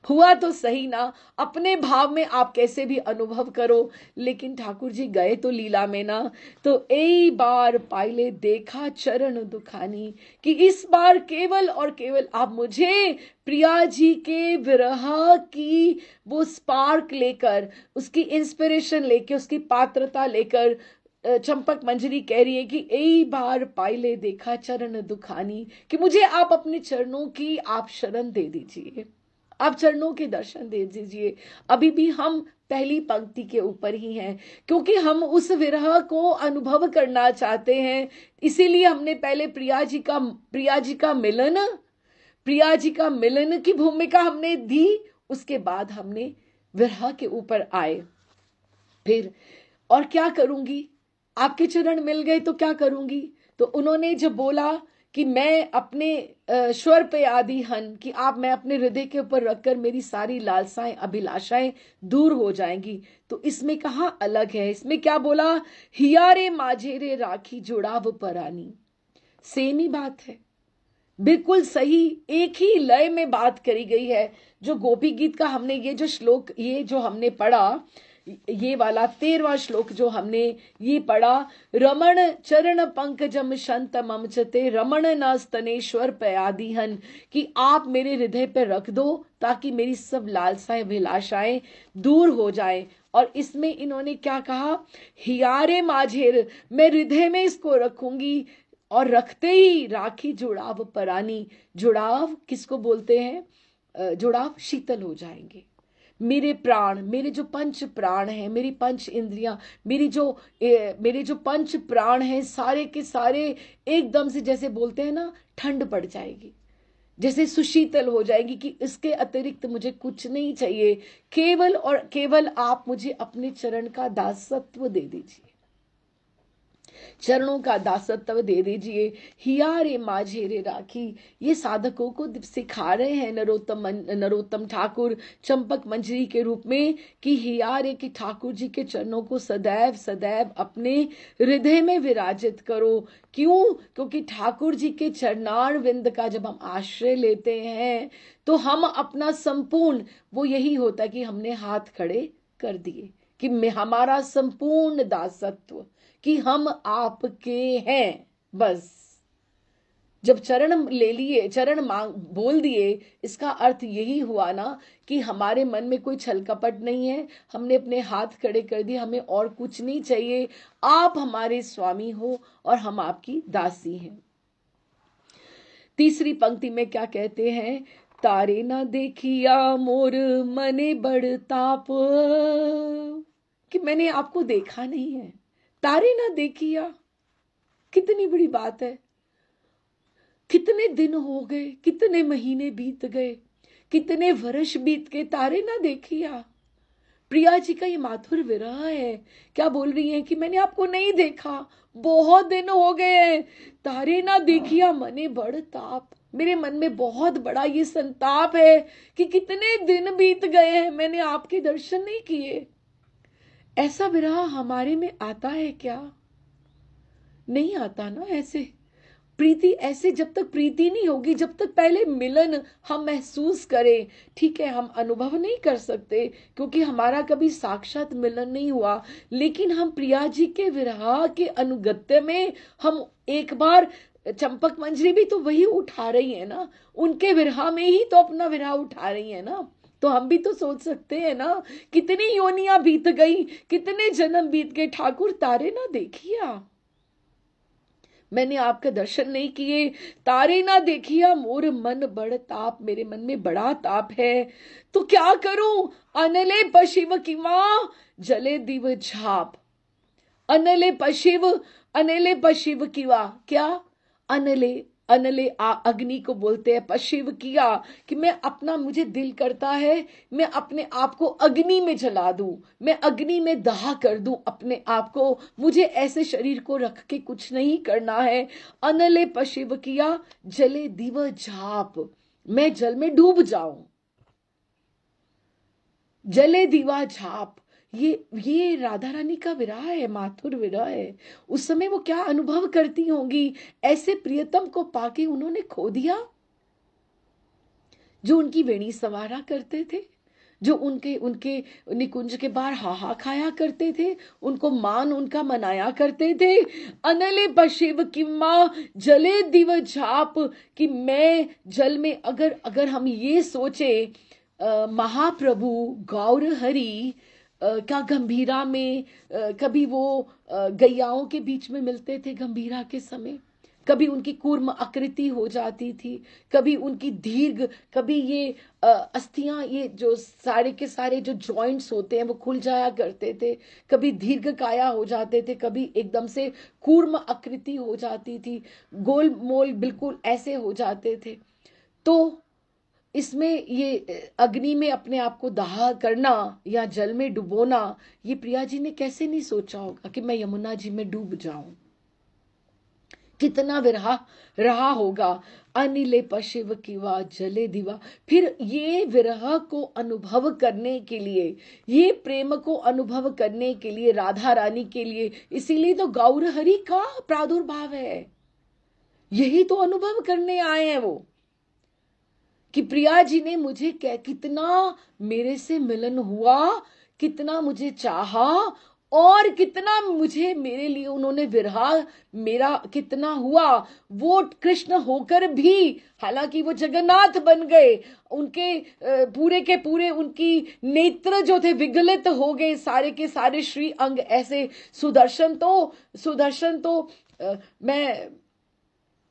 हुआ तो सही ना, अपने भाव में आप कैसे भी अनुभव करो, लेकिन ठाकुर जी गए तो लीला में ना। तो एक बार पाइले देखा चरण दुखानी, कि इस बार केवल और केवल आप मुझे प्रिया जी के विरह की वो स्पार्क लेकर, उसकी इंस्पिरेशन लेकर, उसकी पात्रता लेकर, चंपक मंजरी कह रही है कि एक बार पाइले देखा चरण दुखानी, कि मुझे आप अपने चरणों की आप शरण दे दीजिए, आप चरणों के दर्शन दे दीजिए। अभी भी हम पहली पंक्ति के ऊपर ही हैं, क्योंकि हम उस विरह को अनुभव करना चाहते हैं। इसीलिए हमने पहले प्रिया जी का मिलन की भूमिका हमने दी, उसके बाद हमने विरह के ऊपर आए। फिर और क्या करूंगी, आपके चरण मिल गए तो क्या करूंगी। तो उन्होंने जब बोला कि मैं अपने स्वर पे आदि हन, कि मैं अपने हृदय के ऊपर रखकर मेरी सारी लालसाएं अभिलाषाएं दूर हो जाएंगी, तो इसमें कहाँ अलग है, इसमें क्या बोला, हियारे माझेरे राखी जुड़ाव परानी। सेम ही बात है, बिल्कुल सही, एक ही लय में बात करी गई है। जो गोपी गीत का हमने ये जो श्लोक, ये जो हमने पढ़ा, ये वाला 13वां श्लोक जो हमने ये पढ़ा, रमण चरण पंकजम शंत ममचते रमण न स्तनेश्वर पयादिहन, कि आप मेरे हृदय पे रख दो ताकि मेरी सब लालसाएं अभिलाषाएं दूर हो जाएं। और इसमें इन्होंने क्या कहा, हियारे माझेर, मैं हृदय में इसको रखूंगी, और रखते ही राखी जुड़ाव परानी। जुड़ाव किसको बोलते हैं, जुड़ाव शीतल हो जाएंगे। मेरे प्राण, मेरे जो पंच प्राण हैं, मेरी पंच इंद्रियां, मेरे जो पंच प्राण हैं, सारे के सारे एकदम से जैसे बोलते हैं ना, ठंड पड़ जाएगी, जैसे सुशीतल हो जाएगी, कि इसके अतिरिक्त मुझे कुछ नहीं चाहिए, केवल और केवल आप मुझे अपने चरण का दासत्व दे दीजिए, चरणों का दासत्व दे दीजिए। हियारे माझेरे राखी, ये साधकों को सिखा रहे हैं नरोत्तम ठाकुर चंपक मंजरी के रूप में, कि हियारे की ठाकुर जी के चरणों को सदैव सदैव अपने हृदय में विराजित करो। क्यों, क्योंकि ठाकुर जी के चरणार विंद का जब हम आश्रय लेते हैं तो हम अपना संपूर्ण, वो यही होता है कि हमने हाथ खड़े कर दिए, कि हमारा संपूर्ण दासत्व, कि हम आपके हैं। बस जब चरण ले लिए, चरण मांग बोल दिए, इसका अर्थ यही हुआ ना कि हमारे मन में कोई छल कपट नहीं है, हमने अपने हाथ खड़े कर दिए, हमें और कुछ नहीं चाहिए, आप हमारे स्वामी हो और हम आपकी दासी हैं। तीसरी पंक्ति में क्या कहते हैं, तारे ना देखिया मोर मने बड़ ताप, कि मैंने आपको देखा नहीं है, तारे ना देखिया, कितनी बड़ी बात है। कितने दिन हो गए, कितने महीने बीत गए, कितने वर्ष बीत गए, तारे ना देखिया। प्रिया जी का ये माथुर विरह है, क्या बोल रही है कि मैंने आपको नहीं देखा, बहुत दिन हो गए, तारे ना देखिया मने बड़ ताप, मेरे मन में बहुत बड़ा ये संताप है कि कितने दिन बीत गए हैं, मैंने आपके दर्शन नहीं किए। ऐसा विरह हमारे में आता है क्या, नहीं आता ना। ऐसे प्रीति, ऐसे जब तक प्रीति नहीं होगी, जब तक पहले मिलन हम महसूस करें, ठीक है, हम अनुभव नहीं कर सकते क्योंकि हमारा कभी साक्षात मिलन नहीं हुआ, लेकिन हम प्रिया जी के विरह के अनुगत्य में हम एक बार, चंपक मंजरी भी तो वही उठा रही है ना, उनके विरह में ही तो अपना विरह उठा रही है ना। तो हम भी तो सोच सकते हैं ना, कितनी योनियां बीत गई, कितने जन्म बीत गए, ठाकुर तारे ना देखिया। मैंने आपका दर्शन नहीं किए। तारे ना देखिया मोर मन बड़ ताप, मेरे मन में बड़ा ताप है, तो क्या करूं। अनले पशिव की मां जले दिव झाप। अनले पशिव, अनले पशिव किया, क्या अनले, अनले अग्नि को बोलते हैं, पशिव किया कि मैं अपना, मुझे दिल करता है मैं अपने आप को अग्नि में जला दूं, मैं अग्नि में दहा कर दूं अपने आप को, मुझे ऐसे शरीर को रख के कुछ नहीं करना है। अनले पशिव किया जले दिव झाप, मैं जल में डूब जाऊं। जले दीवा झाप, ये राधा रानी का विरह है, माथुर विरह है। उस समय वो क्या अनुभव करती होंगी, ऐसे प्रियतम को पाके उन्होंने खो दिया, जो उनकी वेणी संवारा करते थे, जो उनके उनके निकुंज के बाहर हाहा खाया करते थे, उनको मान उनका मनाया करते थे। अनले पशिव किम्मा जले दिव झाप, कि मैं जल में, अगर अगर हम ये सोचे महाप्रभु गौर हरि क्या गंभीरा में कभी वो गैयाओं के बीच में मिलते थे गंभीरा के समय, कभी उनकी कूर्म आकृति हो जाती थी, कभी उनकी दीर्घ, कभी ये अस्थियां, ये जो सारे के सारे जो जॉइंट्स होते हैं वो खुल जाया करते थे, कभी दीर्घ काया हो जाते थे, कभी एकदम से कूर्म आकृति हो जाती थी, गोल मोल बिल्कुल ऐसे हो जाते थे। तो इसमें ये अग्नि में अपने आप को दाह करना या जल में डुबोना, ये प्रिया जी ने कैसे नहीं सोचा होगा कि मैं यमुना जी में डूब जाऊं, कितना विरह रहा होगा। अनिले पशिव किवा जले दिवा, फिर ये विरह को अनुभव करने के लिए, ये प्रेम को अनुभव करने के लिए, राधा रानी के लिए, इसीलिए तो गौर हरि का प्रादुर्भाव है, यही तो अनुभव करने आए हैं वो, कि प्रिया जी ने मुझे कितना मेरे से मिलन हुआ, कितना मुझे चाहा, और कितना मुझे, मेरे लिए उन्होंने विरहा मेरा कितना हुआ। वो कृष्ण होकर भी, हालांकि वो जगन्नाथ बन गए, उनके पूरे के पूरे उनकी नेत्र जो थे विगलित हो गए, सारे के सारे श्री अंग ऐसे। सुदर्शन तो मैं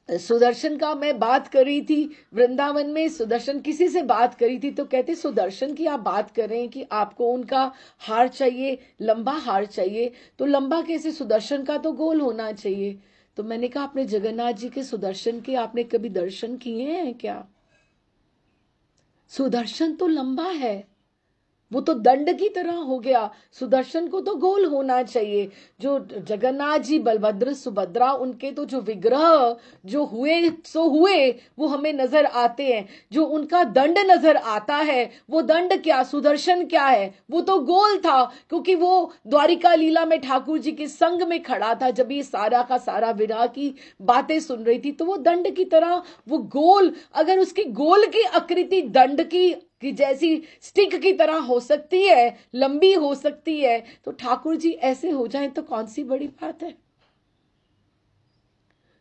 सुदर्शन का मैं बात कर रही थी वृंदावन में, सुदर्शन किसी से बात करी थी तो कहते सुदर्शन की आप बात कर रहे हैं कि आपको उनका हार चाहिए, लंबा हार चाहिए, तो लंबा कैसे, सुदर्शन का तो गोल होना चाहिए। तो मैंने कहा अपने जगन्नाथ जी के सुदर्शन के आपने कभी दर्शन किए हैं क्या? सुदर्शन तो लंबा है, वो तो दंड की तरह हो गया, सुदर्शन को तो गोल होना चाहिए। जो जगन्नाथ जी, बलभद्र, सुभद्रा, उनके तो जो विग्रह जो हुए सो हुए वो हमें नजर आते हैं, जो उनका दंड नजर आता है, वो दंड क्या, सुदर्शन क्या है, वो तो गोल था, क्योंकि वो द्वारिका लीला में ठाकुर जी के संग में खड़ा था जब ये सारा का सारा विरह की बातें सुन रही थी, तो वो दंड की तरह वो गोल, अगर उसकी गोल की आकृति दंड की जैसी स्टिक की तरह हो सकती है, लंबी हो सकती है, तो ठाकुर जी ऐसे हो जाएं तो कौन सी बड़ी बात है।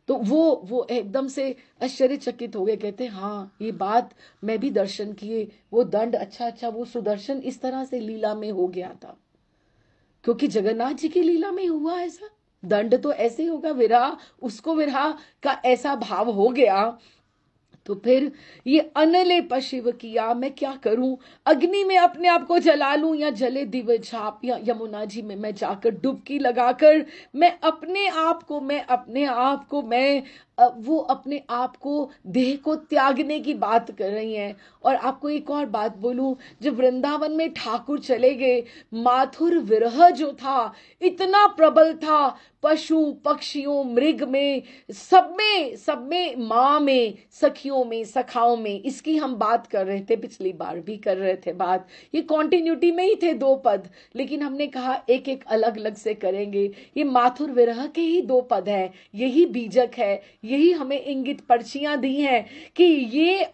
तो वो एकदम से आश्चर्यचकित हो गए, कहते हाँ ये बात मैं भी दर्शन किए, वो दंड, अच्छा वो सुदर्शन इस तरह से लीला में हो गया था, क्योंकि जगन्नाथ जी की लीला में हुआ ऐसा, दंड तो ऐसे ही होगा, विरह, उसको विरह का ऐसा भाव हो गया। तो फिर ये अनले पशिव किया, मैं क्या करूं, अग्नि में अपने आप को जला लूं, या जले दिव्य झाप, या यमुना जी में मैं जाकर डुबकी लगाकर मैं अपने आप को मैं वो अपने आप को, देह को त्यागने की बात कर रही हैं। और आपको एक और बात बोलूं, जब वृंदावन में ठाकुर चले गए, माथुर विरह जो था इतना प्रबल था, पशु पक्षियों मृग में, सब में माँ में, सखियों में, सखाओं में, इसकी हम बात कर रहे थे, पिछली बार भी कर रहे थे बात, ये कॉन्टिन्यूटी में ही थे दो पद, लेकिन हमने कहा एक एक अलग अलग से करेंगे। ये माथुर विरह के ही दो पद हैं, यही बीजक है, यही हमें इंगित पर्चियां दी हैं कि ये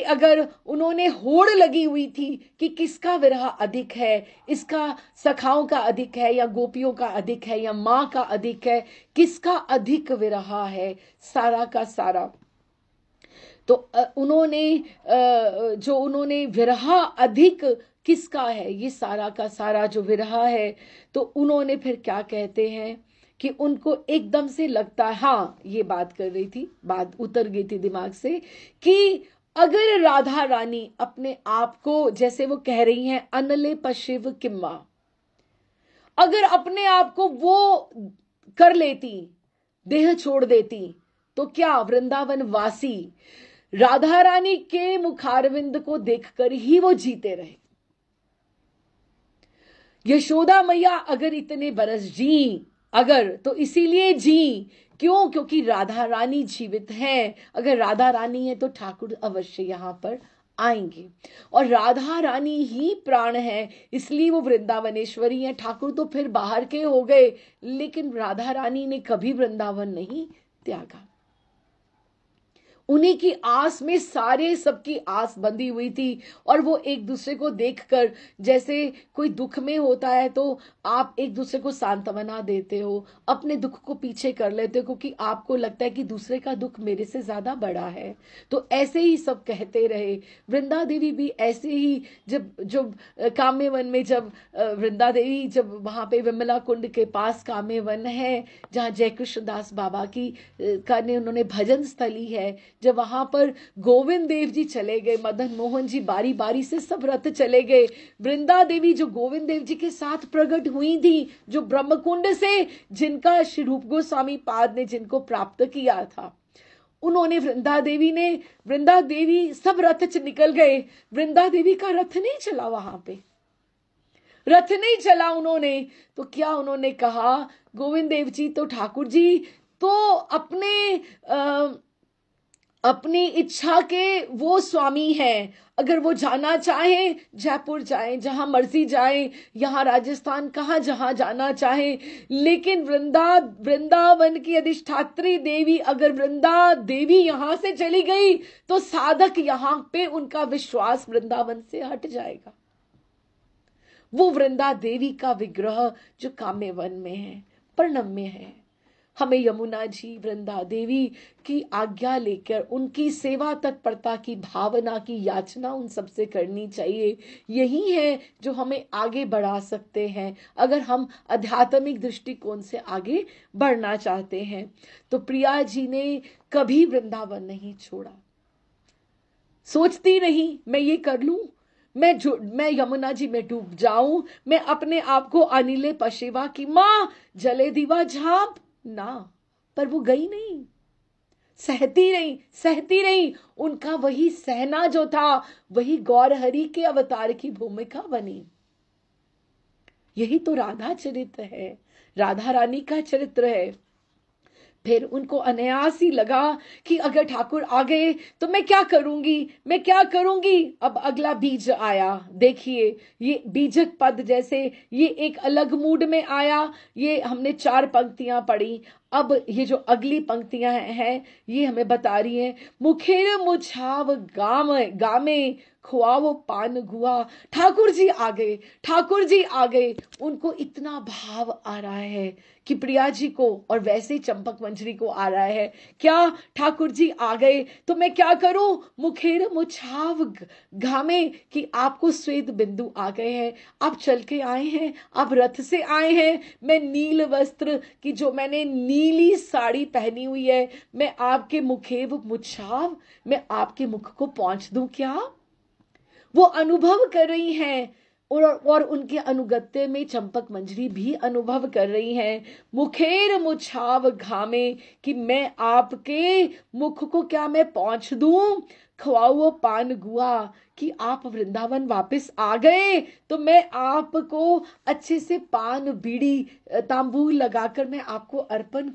अगर उन्होंने होड़ लगी हुई थी कि किसका विरह अधिक है, इसका सखाओं का अधिक है या गोपियों का अधिक है या मां का अधिक है, किसका अधिक विरह है, सारा का सारा, तो उन्होंने विरह अधिक किसका है, ये सारा का सारा जो विरह है, तो उन्होंने फिर क्या कहते हैं कि उनको एकदम से लगता, हाँ ये बात कर रही थी, बात उतर गई थी दिमाग से, कि अगर राधा रानी अपने आप को, जैसे वो कह रही हैं, अनले पशिव किम्मा, अगर अपने आप को वो कर लेती, देह छोड़ देती, तो क्या वृंदावन वासी राधा रानी के मुखारविंद को देखकर ही वो जीते रहे। यशोदा मैया अगर इतने बरस जी, अगर, तो इसीलिए जी क्यों, क्योंकि राधा रानी जीवित हैं। अगर राधा रानी है तो ठाकुर अवश्य यहां पर आएंगे, और राधा रानी ही प्राण है, इसलिए वो वृंदावनेश्वरी है। ठाकुर तो फिर बाहर के हो गए, लेकिन राधा रानी ने कभी वृंदावन नहीं त्यागा। उन्हीं की आस में सारे सबकी आस बंधी हुई थी, और वो एक दूसरे को देखकर, जैसे कोई दुख में होता है तो आप एक दूसरे को सांत्वना देते हो, अपने दुख को पीछे कर लेते हो, क्योंकि आपको लगता है कि दूसरे का दुख मेरे से ज्यादा बड़ा है। तो ऐसे ही सब कहते रहे। वृंदा देवी भी ऐसे ही, जब काम्य वन में, जब वृंदा देवी, जब वहां पे विमला कुंड के पास काम्य वन है, जहाँ जय कृष्ण दास बाबा की का ने उन्होंने भजन स्थली है, जब वहां पर गोविंद देव जी चले गए, मदन मोहन जी बारी बारी से सब रथ चले गए, वृंदा देवी जो गोविंद देव जी के साथ प्रकट हुई थी, जो ब्रह्मकुंड से, जिनका श्री रूप गोस्वामी पाद ने जिनको प्राप्त किया था, उन्होंने वृंदा देवी सब रथ च निकल गए, वृंदा देवी का रथ नहीं चला, वहां पे रथ नहीं चला उन्होंने। तो क्या उन्होंने कहा, गोविंद देव जी तो ठाकुर जी तो अपनी इच्छा के वो स्वामी हैं, अगर वो जाना चाहे जयपुर जाए, जहां मर्जी जाए, यहां राजस्थान, कहां जहां जाना चाहे, लेकिन वृंदावन की अधिष्ठात्री देवी, अगर वृंदा देवी यहां से चली गई तो साधक यहां पे उनका विश्वास वृंदावन से हट जाएगा। वो वृंदा देवी का विग्रह जो काम्य वन में है, पर्णम में है, हमें यमुना जी वृंदा देवी की आज्ञा लेकर उनकी सेवा तत्परता की भावना की याचना उन सबसे करनी चाहिए। यही है जो हमें आगे बढ़ा सकते हैं, अगर हम आध्यात्मिक दृष्टिकोण से आगे बढ़ना चाहते हैं। तो प्रिया जी ने कभी वृंदावन नहीं छोड़ा, सोचती नहीं मैं ये कर लूं, मैं यमुना जी में डूब जाऊं, मैं अपने आप को अनिले पशिवा की मां जले दीवा झाप ना, पर वो गई नहीं, सहती रही। उनका वही सहना जो था, वही गौर हरि के अवतार की भूमिका बनी। यही तो राधा चरित्र है, राधा रानी का चरित्र है। फिर उनको अनायास ही लगा कि अगर ठाकुर आ गए तो मैं क्या करूंगी। अब अगला बीज आया, देखिए ये बीजक पद, जैसे ये एक अलग मूड में आया। ये हमने 4 पंक्तियां पढ़ी, अब ये जो अगली पंक्तियां हैं ये हमें बता रही हैं, मुखेर मुछाव गामे खुआओ पान गुआ। ठाकुर जी आ गए। उनको इतना भाव आ रहा है कि प्रिया जी को, और वैसे ही चंपक मंजरी को आ रहा है, क्या ठाकुर जी आ गए तो मैं क्या करूं, मुखेर मुछाव घामे, कि आपको श्वेत बिंदु आ गए हैं, आप चल के आए हैं, आप रथ से आए हैं, मैं नील वस्त्र की, जो मैंने नीली साड़ी पहनी हुई है, मैं आपके मुखेव मुछाव, मैं आपके मुख को पहुंच दूं क्या। वो अनुभव कर रही हैं, और उनके अनुगत्य में चंपक मंजरी भी अनुभव कर रही हैं, मुखेर मुछाव घामे, कि मैं आपके मुख को क्या मैं पहुंच दूं, खवाओ पान गुआ, कि आप वृंदावन वापस आ गए तो मैं आपको अच्छे से पान बीड़ी तांबूल लगाकर मैं आपको अर्पण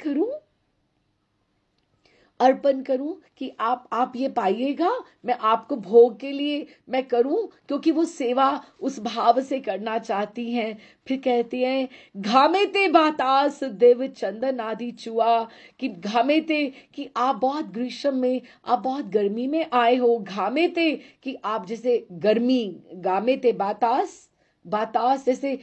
करूं कि आप ये पाइएगा, मैं आपको भोग के लिए मैं करूं, क्योंकि वो सेवा उस भाव से करना चाहती हैं। फिर कहती हैं, घामे ते बातास देव चंदन आदि चुआ, कि घामे ते, कि आप बहुत ग्रीष्म में, आप बहुत गर्मी में आए हो, घामे ते, कि आप जैसे गर्मी, गामे ते बातास, बातास जैसे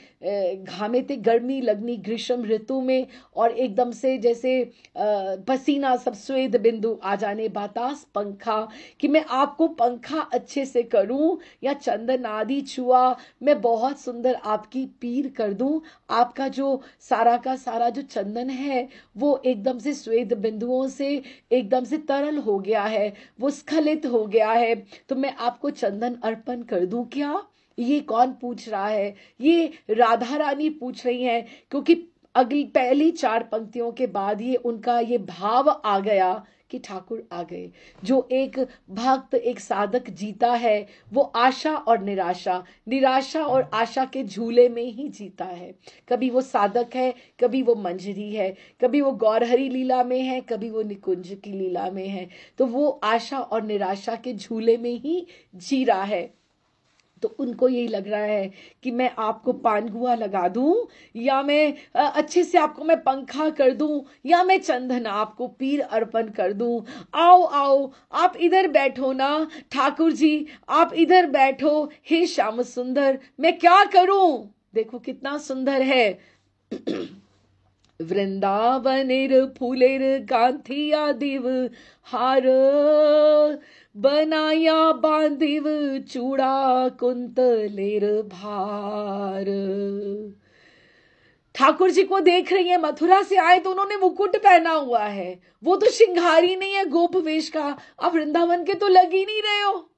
घामे ते गर्मी लगनी ग्रीष्म ऋतु में, और एकदम से जैसे पसीना सब स्वेद बिंदु आ जाने, बातास पंखा, कि मैं आपको पंखा अच्छे से करूं, या चंदन आदि छुआ मैं बहुत सुंदर आपकी पीर कर दूं। आपका जो सारा का सारा जो चंदन है वो एकदम से स्वेद बिंदुओं से एकदम से तरल हो गया है, वो स्खलित हो गया है, तो मैं आपको चंदन अर्पण कर दूं क्या? ये कौन पूछ रहा है? ये राधा रानी पूछ रही हैं, क्योंकि अगली पहली चार पंक्तियों के बाद ये उनका ये भाव आ गया कि ठाकुर आ गए। जो एक भक्त एक साधक जीता है वो आशा और निराशा, निराशा और आशा के झूले में ही जीता है। कभी वो साधक है, कभी वो मंजरी है, कभी वो गौरहरी लीला में है, कभी वो निकुंज की लीला में है, तो वो आशा और निराशा के झूले में ही जी रहा है। तो उनको यही लग रहा है कि मैं आपको पानगुआ लगा दूं, या मैं अच्छे से आपको मैं पंखा कर दूं, या मैं चंदन आपको पीर अर्पण कर दूं। आओ आओ आप इधर बैठो ना ठाकुर जी, आप इधर बैठो, हे श्याम सुंदर, मैं क्या करूं? देखो कितना सुंदर है। वृंदावनेर फूलेर गांथिया दिव हार, बनाया बांधिव चूड़ा कुंतलेर भार। ठाकुर जी को देख रही है, मथुरा से आए तो उन्होंने मुकुट पहना हुआ है, वो तो श्रृंगारी नहीं है गोप वेश का। आप वृंदावन के तो लग ही नहीं रहे हो।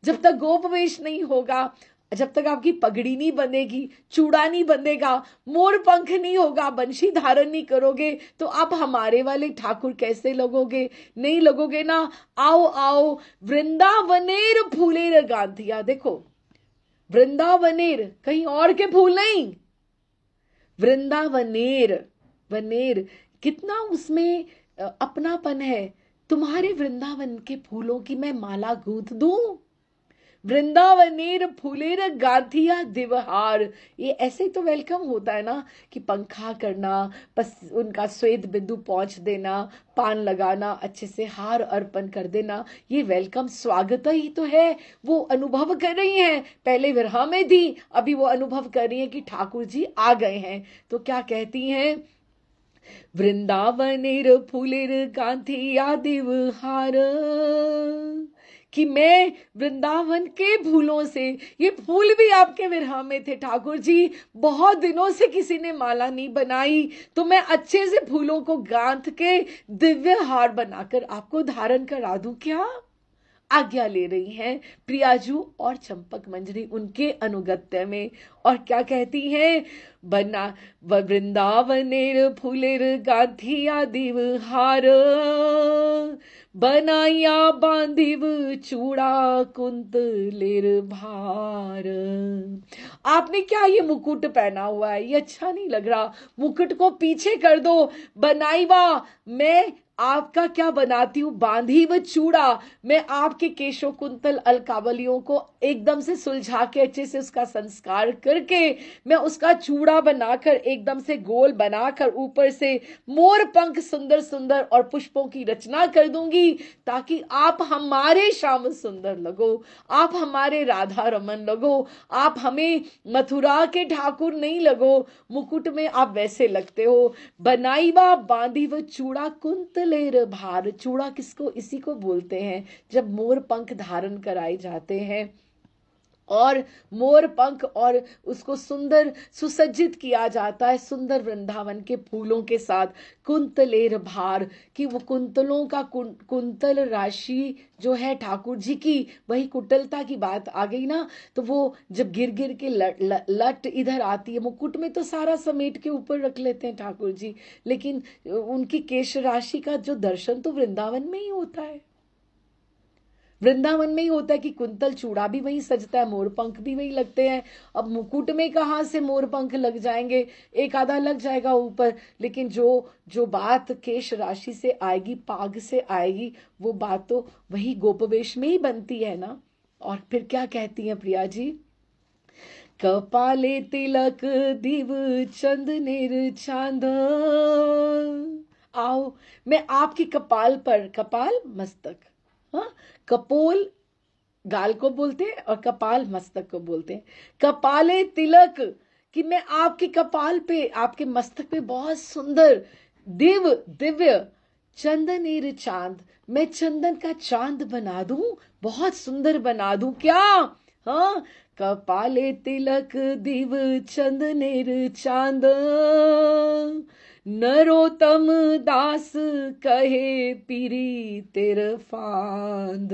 जब तक गोप वेश नहीं होगा, जब तक आपकी पगड़ी नहीं बंधेगी, चूड़ा नहीं बंधेगा, मोर पंख नहीं होगा, बंशी धारण नहीं करोगे, तो आप हमारे वाले ठाकुर कैसे लगोगे? नहीं लगोगे ना। आओ आओ वृंदावनेर फूलेर गांधिया। देखो वृंदावनेर, कहीं और के फूल नहीं, वृंदावनेर, वनेर, कितना उसमें अपनापन है। तुम्हारे वृंदावन के फूलों की मैं माला गूंथ दूं। वृंदावनेर फूलेर गांथिया दिवहार, ये ऐसे ही तो वेलकम होता है ना, कि पंखा करना, बस उनका स्वेद बिंदु पहुंच देना, पान लगाना, अच्छे से हार अर्पण कर देना, ये वेलकम स्वागत ही तो है। वो अनुभव कर रही हैं, पहले विरह में थी, अभी वो अनुभव कर रही हैं कि ठाकुर जी आ गए हैं। तो क्या कहती हैं? वृंदावनेर फूलेर गांथिया दिवहार, कि मैं वृंदावन के फूलों से, ये फूल भी आपके विरह में थे ठाकुर जी, बहुत दिनों से किसी ने माला नहीं बनाई, तो मैं अच्छे से फूलों को गांथ के दिव्य हार बनाकर आपको धारण करा दूं क्या? आज्ञा ले रही हैं प्रियाजू और चंपक मंजरी उनके अनुगत्य में। और क्या कहती हैं? बना वृंदावनेर फूलेर गांथिया दिव हार, बनाया बांधिव चूड़ा कुंतलेर भार। आपने क्या ये मुकुट पहना हुआ है, ये अच्छा नहीं लग रहा, मुकुट को पीछे कर दो। बनाई वाह, मैं आपका क्या बनाती हूं, बांधी व चूड़ा, मैं आपके केशो कुंतल अलकावलियों को एकदम से सुलझा के अच्छे से उसका संस्कार करके मैं उसका चूड़ा बनाकर एकदम से गोल बनाकर ऊपर से मोर पंख सुंदर सुंदर और पुष्पों की रचना कर दूंगी, ताकि आप हमारे श्याम सुंदर लगो, आप हमारे राधा रमन लगो, आप हमें मथुरा के ठाकुर नहीं लगो, मुकुट में आप वैसे लगते हो। बनाई वा बांधी व चूड़ा कुंतलेर भार, चूड़ा किसको, इसी को बोलते हैं जब मोर पंख धारण कराए जाते हैं, और मोर पंख और उसको सुंदर सुसज्जित किया जाता है सुंदर वृंदावन के फूलों के साथ। कुंतलेर भार, कि वो कुंतलों का कुंतल राशि जो है ठाकुर जी की, वही कुटलता की बात आ गई ना। तो वो जब गिर गिर के लट इधर आती है, मुकुट में तो सारा समेट के ऊपर रख लेते हैं ठाकुर जी, लेकिन उनकी केश राशि का जो दर्शन तो वृंदावन में ही होता है। वृंदावन में ही होता है कि कुंतल चूड़ा भी वही सजता है, मोर पंख भी वही लगते हैं। अब मुकुट में कहां से मोर पंख लग जाएंगे, एक आधा लग जाएगा ऊपर, लेकिन जो जो बात केश राशि से आएगी, पाग से आएगी, वो बात तो वही गोपवेश में ही बनती है ना। और फिर क्या कहती हैं प्रिया जी? कपाले तिलक दिव चंदनेर चांद, आओ मैं आपकी कपाल पर, कपाल मस्तक, हाँ, कपोल गाल को बोलते हैं और कपाल मस्तक को बोलते हैं। कपाले तिलक, कि मैं आपके कपाल पे, आपके मस्तक पे बहुत सुंदर दिव्य चंदनेर चांद, मैं चंदन का चांद बना दूं, बहुत सुंदर बना दूं क्या? हाँ, कपाले तिलक दिव चंदनेर चांद, नरोत्तम दास कहे पीरी तेर फांद।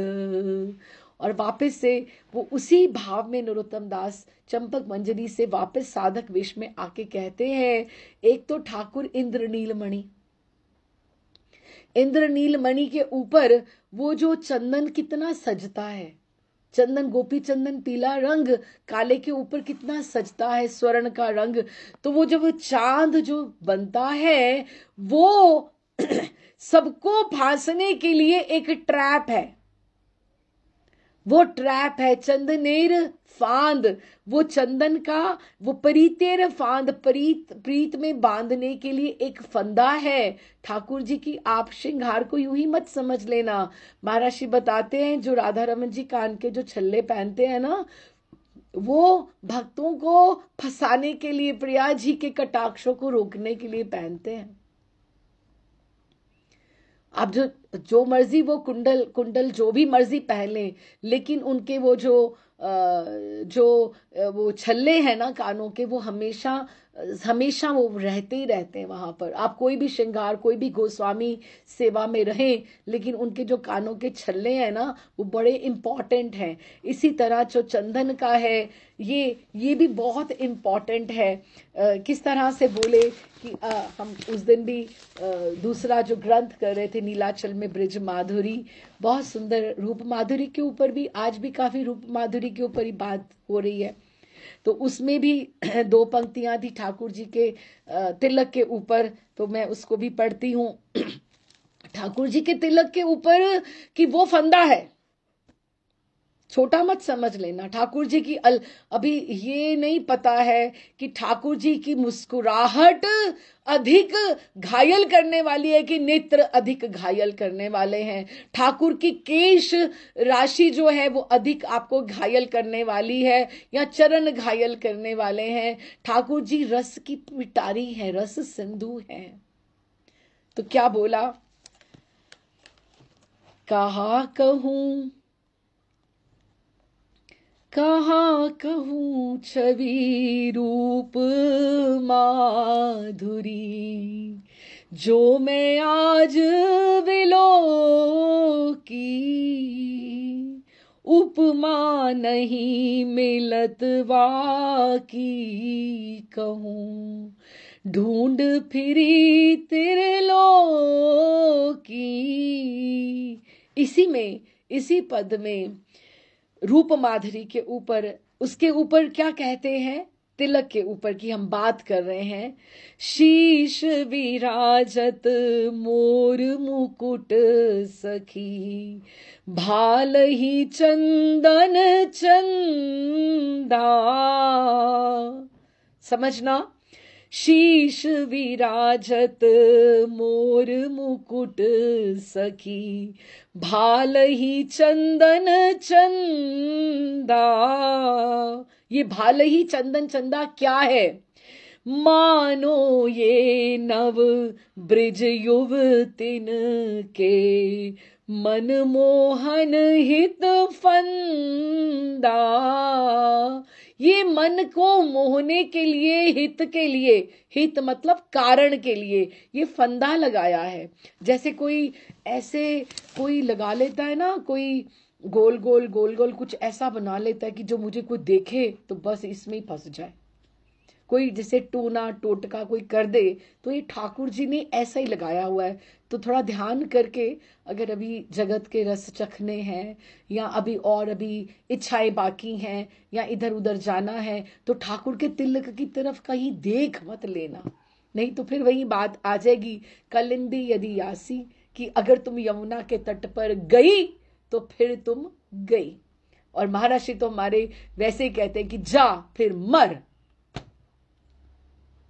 और वापस से वो उसी भाव में नरोत्तम दास चंपक मंजरी से वापस साधक वेश में आके कहते हैं, एक तो ठाकुर इंद्रनीलमणि, इंद्रनीलमणि के ऊपर वो जो चंदन कितना सजता है, चंदन गोपी चंदन पीला रंग काले के ऊपर कितना सजता है, स्वर्ण का रंग। तो वो जब चांद जो बनता है वो सबको फांसने के लिए एक ट्रैप है, वो ट्रैप है चंदनेर फांद, वो चंदन का वो परीतेर फांद, प्रीत में बांधने के लिए एक फंदा है। ठाकुर जी की आप श्रृंगार को यूं ही मत समझ लेना। महाराज जी बताते हैं जो राधा रमन जी कान के जो छल्ले पहनते हैं ना, वो भक्तों को फंसाने के लिए, प्रिया जी के कटाक्षों को रोकने के लिए पहनते हैं। आप जो मर्जी वो कुंडल जो भी मर्जी पहने, लेकिन उनके वो वो छल्ले हैं ना कानों के, वो हमेशा हमेशा वो रहते ही रहते हैं वहां पर। आप कोई भी श्रृंगार, कोई भी गोस्वामी सेवा में रहें, लेकिन उनके जो कानों के छल्ले हैं ना वो बड़े इंपॉर्टेंट हैं। इसी तरह जो चंदन का है ये भी बहुत इंपॉर्टेंट है। किस तरह से बोले कि हम उस दिन भी दूसरा जो ग्रंथ कर रहे थे नीलाचल में ब्रिज माधुरी, बहुत सुंदर रूप माधुरी के ऊपर भी, आज भी काफी रूप माधुरी के ऊपर ही बात हो रही है। तो उसमें भी 2 पंक्तियां थी ठाकुर जी के तिलक के ऊपर, तो मैं उसको भी पढ़ती हूँ। ठाकुर जी के तिलक के ऊपर कि वो फंदा है, छोटा मत समझ लेना। ठाकुर जी की अभी ये नहीं पता है कि ठाकुर जी की मुस्कुराहट अधिक घायल करने वाली है कि नेत्र अधिक घायल करने वाले हैं। ठाकुर की केश राशि जो है वो अधिक आपको घायल करने वाली है या चरण घायल करने वाले हैं। ठाकुर जी रस की पिटारी है, रस सिंधु है। तो क्या बोला, कहा कहूं कहाँ कहूँ छवि रूप माधुरी, जो मैं आज विलो की, उपमा नहीं मिलत वाकी कहूँ, ढूंढ फिरी त्रिलोकी। इसी में, इसी पद में रूप माधुरी के ऊपर, उसके ऊपर क्या कहते हैं, तिलक के ऊपर की हम बात कर रहे हैं। शीश विराजत मोर मुकुट सखी, भाल ही चंदन चंदा। समझना, शीश विराजत मोर मुकुट सखी, भाल ही चंदन चंदा। ये भाल ही चंदन चंदा क्या है? मानो ये नव ब्रिज युवतिन के, मन मोहन हित फंदा। ये मन को मोहने के लिए, हित के लिए, हित मतलब कारण के लिए ये फंदा लगाया है। जैसे कोई ऐसे कोई लगा लेता है ना, कोई गोल गोल कुछ ऐसा बना लेता है कि जो मुझे कोई देखे तो बस इसमें ही फंस जाए। कोई जैसे टोना टोटका कोई कर दे, तो ये ठाकुर जी ने ऐसा ही लगाया हुआ है। तो थोड़ा ध्यान करके, अगर अभी जगत के रस चखने हैं या अभी इच्छाएं बाकी हैं या इधर उधर जाना है, तो ठाकुर के तिलक की तरफ कहीं देख मत लेना, नहीं तो फिर वही बात आ जाएगी, कलिंदी यदि आसी, कि अगर तुम यमुना के तट पर गई तो फिर तुम गई। और महाराज जी तो हमारे वैसे ही कहते हैं कि जा फिर मर,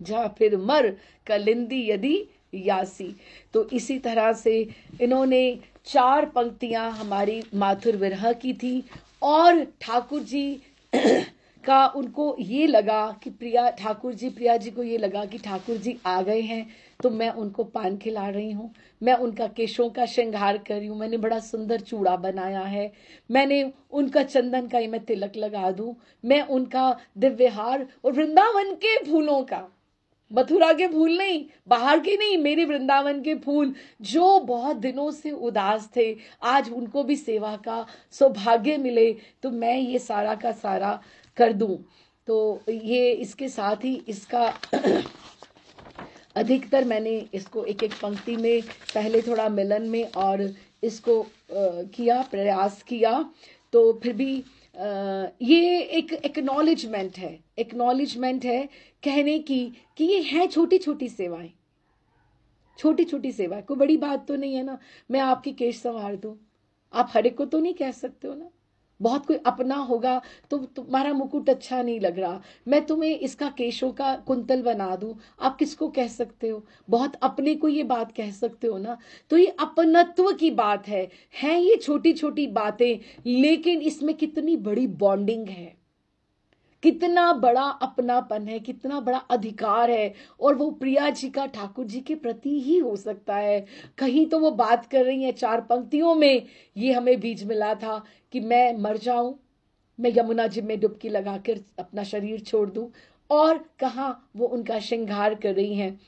जा फिर मर, कलिंदी यदि यासी। तो इसी तरह से इन्होंने 4 पंक्तियां हमारी माथुर विरह की थी और ठाकुर जी का उनको ये लगा कि प्रिया जी को ये लगा कि ठाकुर जी आ गए हैं, तो मैं उनको पान खिला रही हूँ, मैं उनका केशों का श्रृंगार कर रही हूँ, मैंने बड़ा सुंदर चूड़ा बनाया है, मैंने उनका चंदन का मैं तिलक लगा दूं, मैं उनका दिव्यहार और वृंदावन के फूलों का, मथुरा के फूल नहीं, बाहर के नहीं, मेरे वृंदावन के फूल जो बहुत दिनों से उदास थे, आज उनको भी सेवा का सौभाग्य मिले, तो मैं ये सारा का सारा कर दूं। तो ये इसके साथ ही इसका अधिकतर मैंने इसको एक एक पंक्ति में पहले थोड़ा मिलन में और इसको किया, प्रयास किया, तो फिर भी ये एक एक्नॉलेजमेंट है कहने की कि ये है छोटी छोटी सेवाएं, छोटी छोटी सेवाएं, कोई बड़ी बात तो नहीं है ना। मैं आपकी केश संवार दूं, आप हर एक को तो नहीं कह सकते हो ना, बहुत कोई अपना होगा तो तुम्हारा मुकुट अच्छा नहीं लग रहा, मैं तुम्हें इसका केशों का कुंतल बना दूं, आप किसको कह सकते हो, बहुत अपने को ये बात कह सकते हो ना। तो ये अपनत्व की बात है ये छोटी छोटी बातें, लेकिन इसमें कितनी बड़ी बॉन्डिंग है, कितना बड़ा अपनापन है, कितना बड़ा अधिकार है, और वो प्रिया जी का ठाकुर जी के प्रति ही हो सकता है। कहीं तो वो बात कर रही है 4 पंक्तियों में, ये हमें बीज मिला था कि मैं मर जाऊं, मैं यमुना जी में डुबकी लगाकर अपना शरीर छोड़ दूं, और कहाँ वो उनका श्रृंगार कर रही हैं,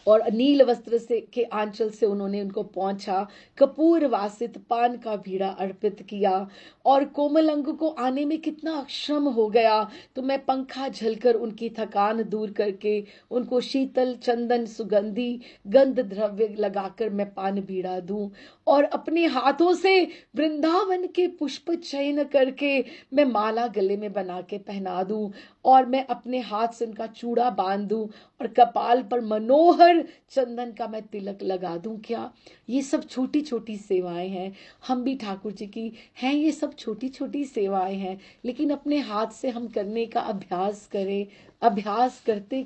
और नील वस्त्र से के आंचल से उन्होंने उनको पहुंचा, कपूर वासित पान का बीड़ा अर्पित किया, और कोमल अंग को आने में कितना श्रम हो गया, तो मैं पंखा झलकर उनकी थकान दूर करके उनको शीतल चंदन सुगंधी गंध द्रव्य लगाकर मैं पान बीड़ा दूं, और अपने हाथों से वृंदावन के पुष्प चयन करके मैं माला गले में बना के पहना दूं, और मैं अपने हाथ से उनका चूड़ा बांध दूं, और कपाल पर मनोहर चंदन का मैं तिलक लगा दूं। क्या ये सब छोटी छोटी सेवाएं हैं, हम भी ठाकुर जी की हैं, ये सब छोटी छोटी सेवाएं हैं, लेकिन अपने हाथ से हम करने का अभ्यास करें, अभ्यास करते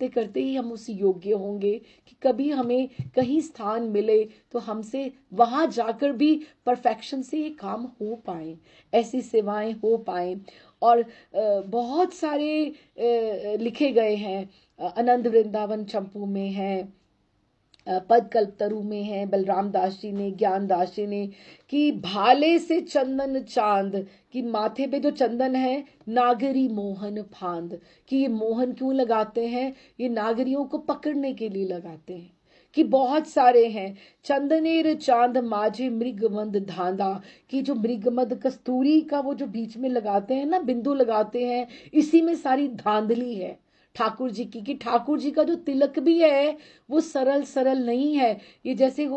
करते ही हम उस योग्य होंगे कि कभी हमें कहीं स्थान मिले तो हमसे वहां जाकर भी परफेक्शन से ये काम हो पाए, ऐसी सेवाएं हो पाए। और बहुत सारे लिखे गए हैं, आनंद वृंदावन चंपू में है, पद कल्पतरु में है, बलराम दास जी ने, ज्ञान दास जी ने, कि भाले से चंदन चांद, कि माथे पे जो चंदन है नागरी मोहन फांद, कि ये मोहन क्यों लगाते हैं, ये नागरियों को पकड़ने के लिए लगाते हैं, कि बहुत सारे हैं, चंदनेर चांद माझे मृगमंद धांधा, कि जो मृगमद कस्तूरी का वो जो बीच में लगाते हैं ना, बिंदु लगाते हैं, इसी में सारी धांधली है ठाकुर जी की, कि ठाकुर जी का जो तिलक भी है वो सरल सरल नहीं है, ये जैसे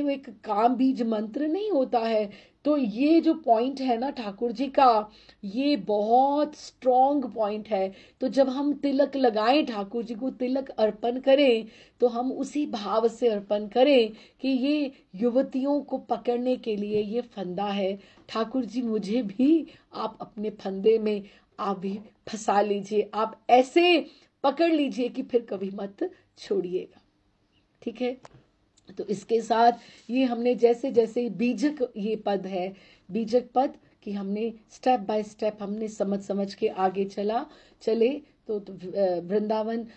वो एक काम बीज मंत्र नहीं होता है, तो ये जो पॉइंट है ना ठाकुर जी का, ये बहुत स्ट्रॉन्ग पॉइंट है। तो जब हम तिलक लगाएं, ठाकुर जी को तिलक अर्पण करें, तो हम उसी भाव से अर्पण करें कि ये युवतियों को पकड़ने के लिए ये फंदा है, ठाकुर जी मुझे भी आप अपने फंदे में आप भी फंसा लीजिए, आप ऐसे पकड़ लीजिए कि फिर कभी मत छोड़िएगा। ठीक है, तो इसके साथ ये हमने जैसे जैसे बीजक ये पद है, बीजक पद कि हमने स्टेप बाय स्टेप हमने समझ समझ के आगे चले, तो वृंदावन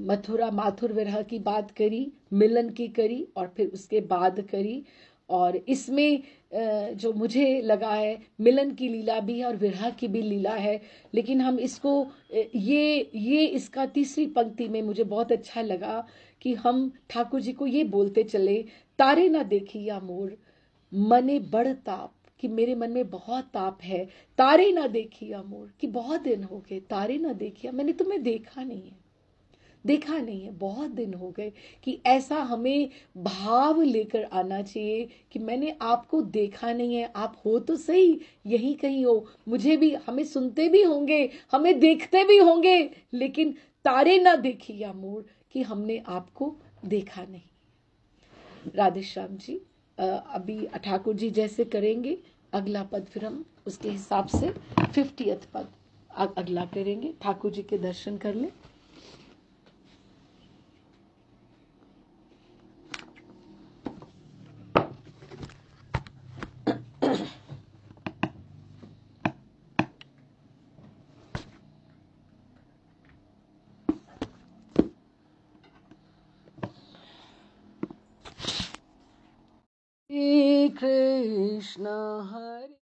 मथुरा माथुर विरह की बात करी, मिलन की करी, और फिर उसके बाद करी, और इसमें जो मुझे लगा है मिलन की लीला भी है और विरह की भी लीला है, लेकिन हम इसको ये इसका तीसरी पंक्ति में मुझे बहुत अच्छा लगा कि हम ठाकुर जी को ये बोलते चले, तारे ना देखी या मोर मने बड़ ताप, कि मेरे मन में बहुत ताप है, तारे ना देखी या मोर, कि बहुत दिन हो गए तारे ना देखिया, मैंने तुम्हें देखा नहीं है, बहुत दिन हो गए, कि ऐसा हमें भाव लेकर आना चाहिए कि मैंने आपको देखा नहीं है, आप हो तो सही यही कहीं हो, मुझे भी, हमें सुनते भी होंगे, हमें देखते भी होंगे, लेकिन तारे ना देखी या मोर, कि हमने आपको देखा नहीं। राधे श्याम जी, अभी ठाकुर जी जैसे करेंगे अगला पद, फिर हम उसके हिसाब से 50th पद अगला करेंगे। ठाकुर जी के दर्शन कर लें।